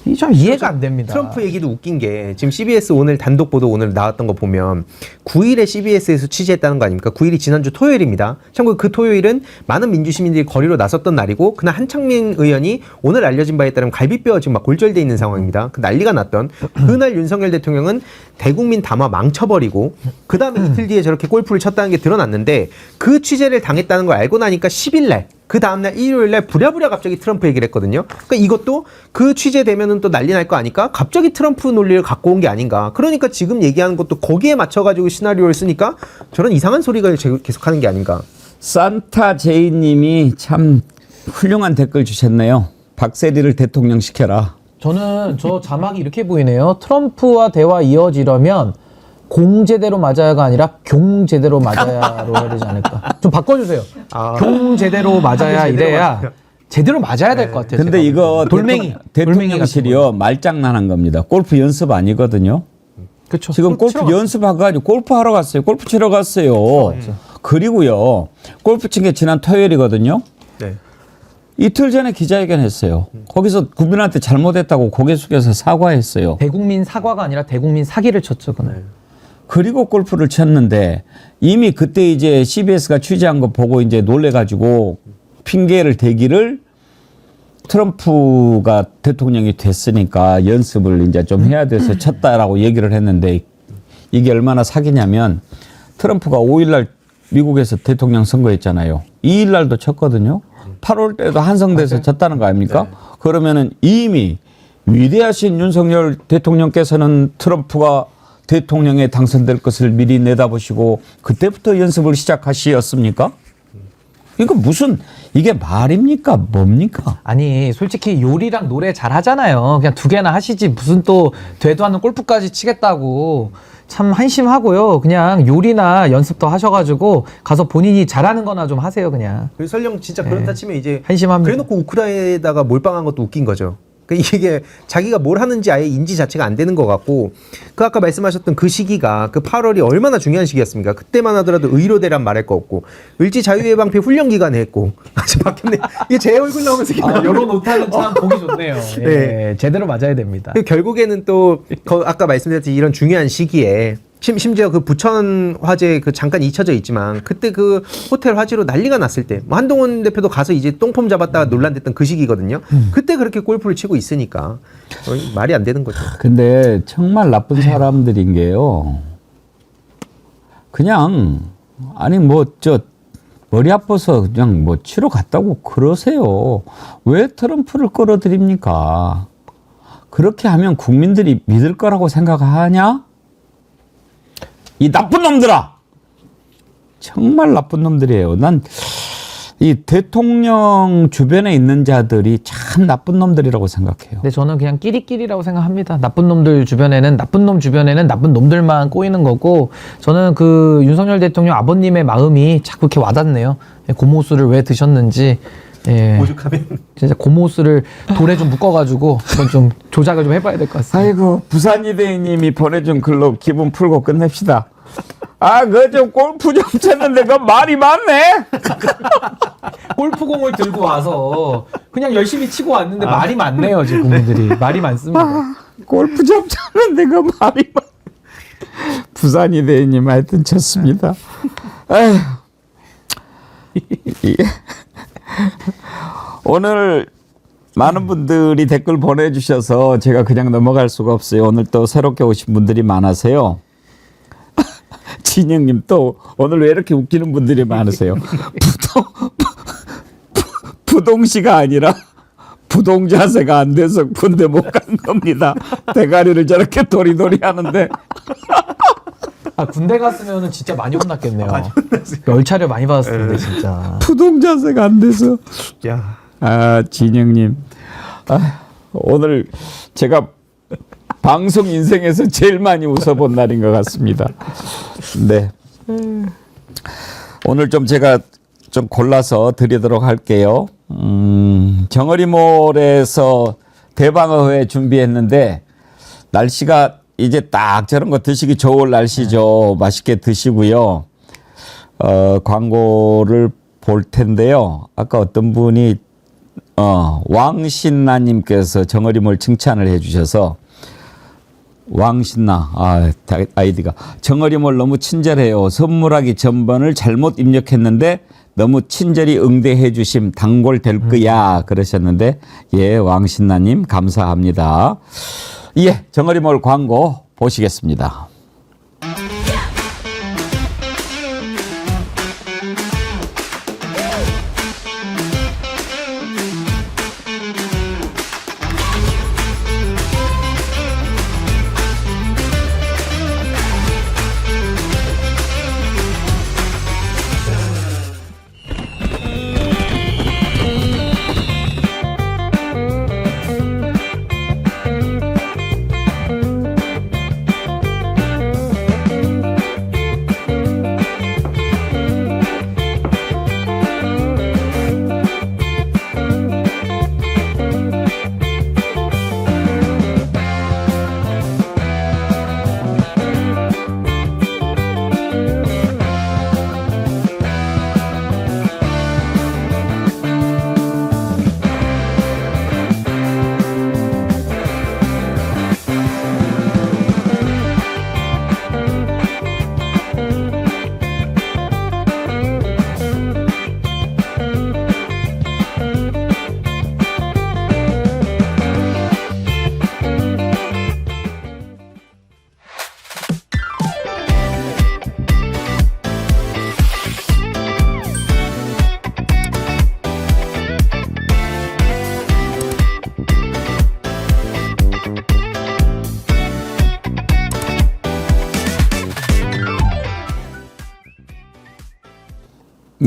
이 좀 이해가 안 됩니다. 트럼프 얘기도 웃긴 게 지금 CBS 오늘 단독 보도 오늘 나왔던 거 보면 9일에 CBS에서 취재했다는 거 아닙니까? 9일이 지난주 토요일입니다. 참고로 그 토요일은 많은 민주시민들이 거리로 나섰던 날이고 그날 한창민 의원이 오늘 알려진 바에 따르면 갈비뼈가 지금 막 골절돼 있는 상황입니다. 그 난리가 났던 그날 윤석열 대통령은 대국민 담화 망쳐버리고 그 다음에 이틀 뒤에 저렇게 골프를 쳤다는 게 드러났는데 그 취재를 당했다는 걸 알고 나니까 10일 날 그 다음날 일요일날 부랴부랴 갑자기 트럼프 얘기를 했거든요. 그러니까 이것도 그 취재되면은 또 난리 날 거 아니까 갑자기 트럼프 논리를 갖고 온 게 아닌가. 그러니까 지금 얘기하는 것도 거기에 맞춰가지고 시나리오를 쓰니까 저런 이상한 소리가 계속하는 게 아닌가. 산타 제이님이 참 훌륭한 댓글 주셨네요. 박세리를 대통령 시켜라. 저는 저 자막이 이렇게 보이네요. 트럼프와 대화 이어지려면 공 제대로 맞아야가 아니라 경 제대로 맞아야로 해야 되지 않을까. 좀 바꿔주세요. 경 제대로 맞아야 이래야 제대로 맞아야 될 것 같아요. 근데 제가. 이거 돌멩이 대통령실이요 말장난한 겁니다. 골프 연습 아니거든요. 그렇죠. 지금 골프 연습해가지고 골프 하러 갔어요. 골프 치러 갔어요. 그리고요 골프 친 게 지난 토요일이거든요. 네. 이틀 전에 기자회견 했어요. 거기서 국민한테 잘못했다고 고개 숙여서 사과했어요. 대국민 사과가 아니라 대국민 사기를 쳤죠. 그날. 그리고 골프를 쳤는데 이미 그때 이제 CBS가 취재한 거 보고 이제 놀래가지고 핑계를 대기를 트럼프가 대통령이 됐으니까 연습을 이제 좀 해야 돼서 쳤다라고 얘기를 했는데 이게 얼마나 사기냐면 트럼프가 5일날 미국에서 대통령 선거했잖아요. 2일날도 쳤거든요. 8월 때도 한성대에서 졌다는 거 아닙니까? 네. 그러면은 이미 위대하신 윤석열 대통령께서는 트럼프가 대통령에 당선될 것을 미리 내다보시고 그때부터 연습을 시작하시었습니까? 그러니까 무슨 이게 말입니까? 뭡니까? 아니 솔직히 요리랑 노래 잘 하잖아요. 그냥 두 개나 하시지 무슨 또 되도 않는 골프까지 치겠다고. 참 한심하고요. 그냥 요리나 연습 더 하셔가지고 가서 본인이 잘하는 거나 좀 하세요 그냥. 그리고 설령 진짜 그렇다 치면 이제 한심합니다. 그래놓고 우크라이나에다가 몰빵한 것도 웃긴 거죠. 그러니까 이게 자기가 뭘 하는지 아예 인지 자체가 안 되는 것 같고, 그 아까 말씀하셨던 그 시기가 그 8월이 얼마나 중요한 시기였습니까? 그때만 하더라도 의료대란 말할 거 없고 을지 자유예방패 훈련 기간에 했고. 아직 바뀌었네. 이게 제 얼굴 나오면서 이런 오타는 참 보기 좋네요. 예, 네. 제대로 맞아야 됩니다. 결국에는 또 아까 말씀드렸듯이 이런 중요한 시기에 심지어 그 부천 화재 그 잠깐 잊혀져 있지만 그때 그 호텔 화재로 난리가 났을 때 뭐 한동훈 대표도 가서 이제 똥폼 잡았다가 논란됐던 그 시기거든요. 그때 그렇게 골프를 치고 있으니까 말이 안 되는 거죠. 근데 정말 나쁜 사람들인 게요. 그냥 아니 뭐 저 머리 아파서 그냥 뭐 치러 갔다고 그러세요. 왜 트럼프를 끌어들입니까? 그렇게 하면 국민들이 믿을 거라고 생각하냐? 이 나쁜 놈들아! 정말 나쁜 놈들이에요. 난 이 대통령 주변에 있는 자들이 참 나쁜 놈들이라고 생각해요. 근데 저는 그냥 끼리끼리라고 생각합니다. 나쁜 놈들 주변에는 나쁜 놈 주변에는 나쁜 놈들만 꼬이는 거고, 저는 그 윤석열 대통령 아버님의 마음이 자꾸 이렇게 와닿네요. 고모수를 왜 드셨는지. 예. 오죽하면 진짜 고모수를 돌에 좀 묶어가지고 한번 좀 조작을 좀 해봐야 될 것 같습니다. 아이고 부산이대님이 보내준 글로 기분 풀고 끝냅시다. 아, 그 좀 골프 좀 쳤는데 그 말이 많네. 골프공을 들고 와서 그냥 열심히 치고 왔는데 말이 많네요. 지금 국민들이 말이 많습니다. 골프 좀 쳤는데 그 말이 많. 부산이대님 하여튼 쳤습니다. 아휴. 오늘 많은 분들이 댓글 보내주셔서 제가 그냥 넘어갈 수가 없어요. 오늘 또 새롭게 오신 분들이 많아서요. 진영님 또 오늘 왜 이렇게 웃기는 분들이 많으세요? 부동시가 아니라 부동 자세가 안 돼서 군대 못 간 겁니다. 대가리를 저렇게 도리도리 하는데. 아, 군대 갔으면 진짜 많이 혼났겠네요. 열차를 많이 받았을 텐데 진짜. 부동 자세가 안 돼서. 야. 아, 진영님. 아, 오늘 제가 방송 인생에서 제일 많이 웃어본 날인 것 같습니다. 네. 오늘 좀 제가 좀 골라서 드리도록 할게요. 정어리몰에서 대방어회 준비했는데 날씨가 이제 딱 저런 거 드시기 좋을 날씨죠. 맛있게 드시고요. 광고를 볼 텐데요. 아까 어떤 분이 왕신나님께서 정어리몰 칭찬을 해주셔서 왕신나 아이디가 정어리몰 너무 친절해요. 선물하기 전번을 잘못 입력했는데 너무 친절히 응대해 주심 단골 될 거야 그러셨는데 예 왕신나님 감사합니다. 예 정어리몰 광고 보시겠습니다.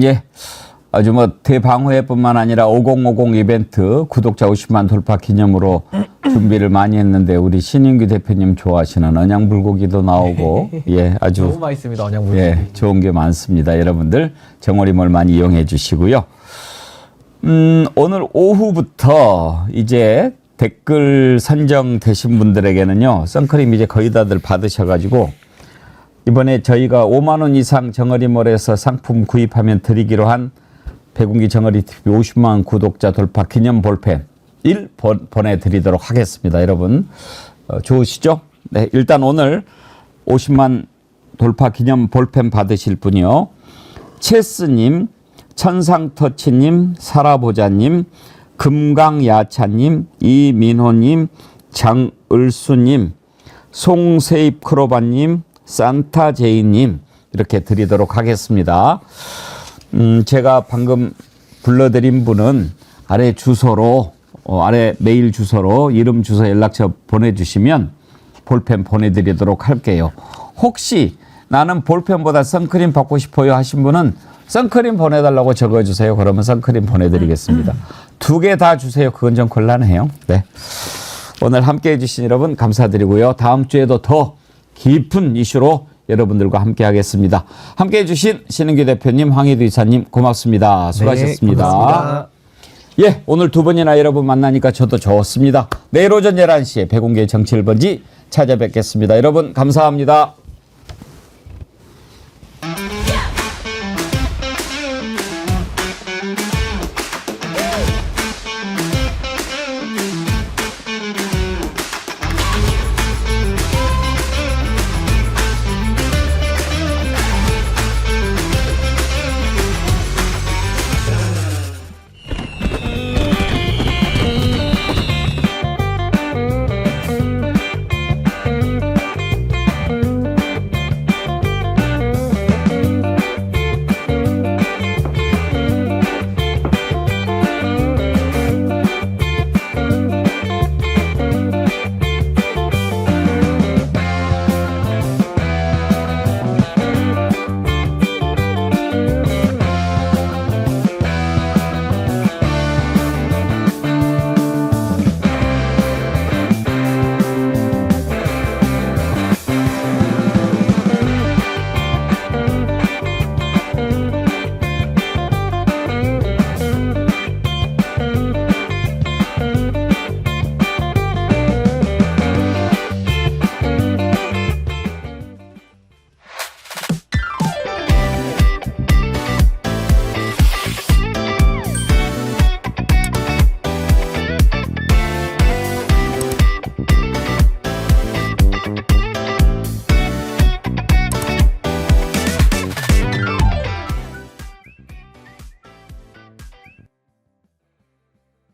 예. 아주 뭐 대방어회뿐만 아니라 5050 이벤트 구독자 50만 돌파 기념으로 준비를 많이 했는데 우리 신인규 대표님 좋아하시는 언양불고기도 나오고 예 아주 너무 맛있습니다. 언양불고기. 예 좋은 게 많습니다. 여러분들 정어리몰 많이 이용해 주시고요. 오늘 오후부터 이제 댓글 선정되신 분들에게는요 선크림 이제 거의 다들 받으셔가지고 이번에 저희가 5만 원 이상 정어리몰에서 상품 구입하면 드리기로 한 백운기 정어리 TV 50만 구독자 돌파 기념 볼펜 1 보내드리도록 하겠습니다. 여러분 좋으시죠? 네, 일단 오늘 50만 돌파 기념 볼펜 받으실 분이요. 체스님, 천상터치님, 사라보자님, 금강야차님, 이민호님, 장을수님, 송세입 크로바님, 산타제이님 이렇게 드리도록 하겠습니다. 제가 방금 불러드린 분은 아래 주소로 아래 메일 주소로 이름 주소 연락처 보내주시면 볼펜 보내드리도록 할게요. 혹시 나는 볼펜보다 선크림 받고 싶어요 하신 분은 선크림 보내달라고 적어주세요. 그러면 선크림 보내드리겠습니다. 2개 다 주세요. 그건 좀 곤란해요. 네. 오늘 함께해 주신 여러분 감사드리고요. 다음 주에도 더 깊은 이슈로 여러분들과 함께 하겠습니다. 함께해 주신 신은규 대표님, 황희두 이사님 고맙습니다. 수고하셨습니다. 네, 고맙습니다. 예, 오늘 2번이나 여러분 만나니까 저도 좋았습니다. 내일 오전 11시에 백운기의 정치 1번지 찾아뵙겠습니다. 여러분 감사합니다.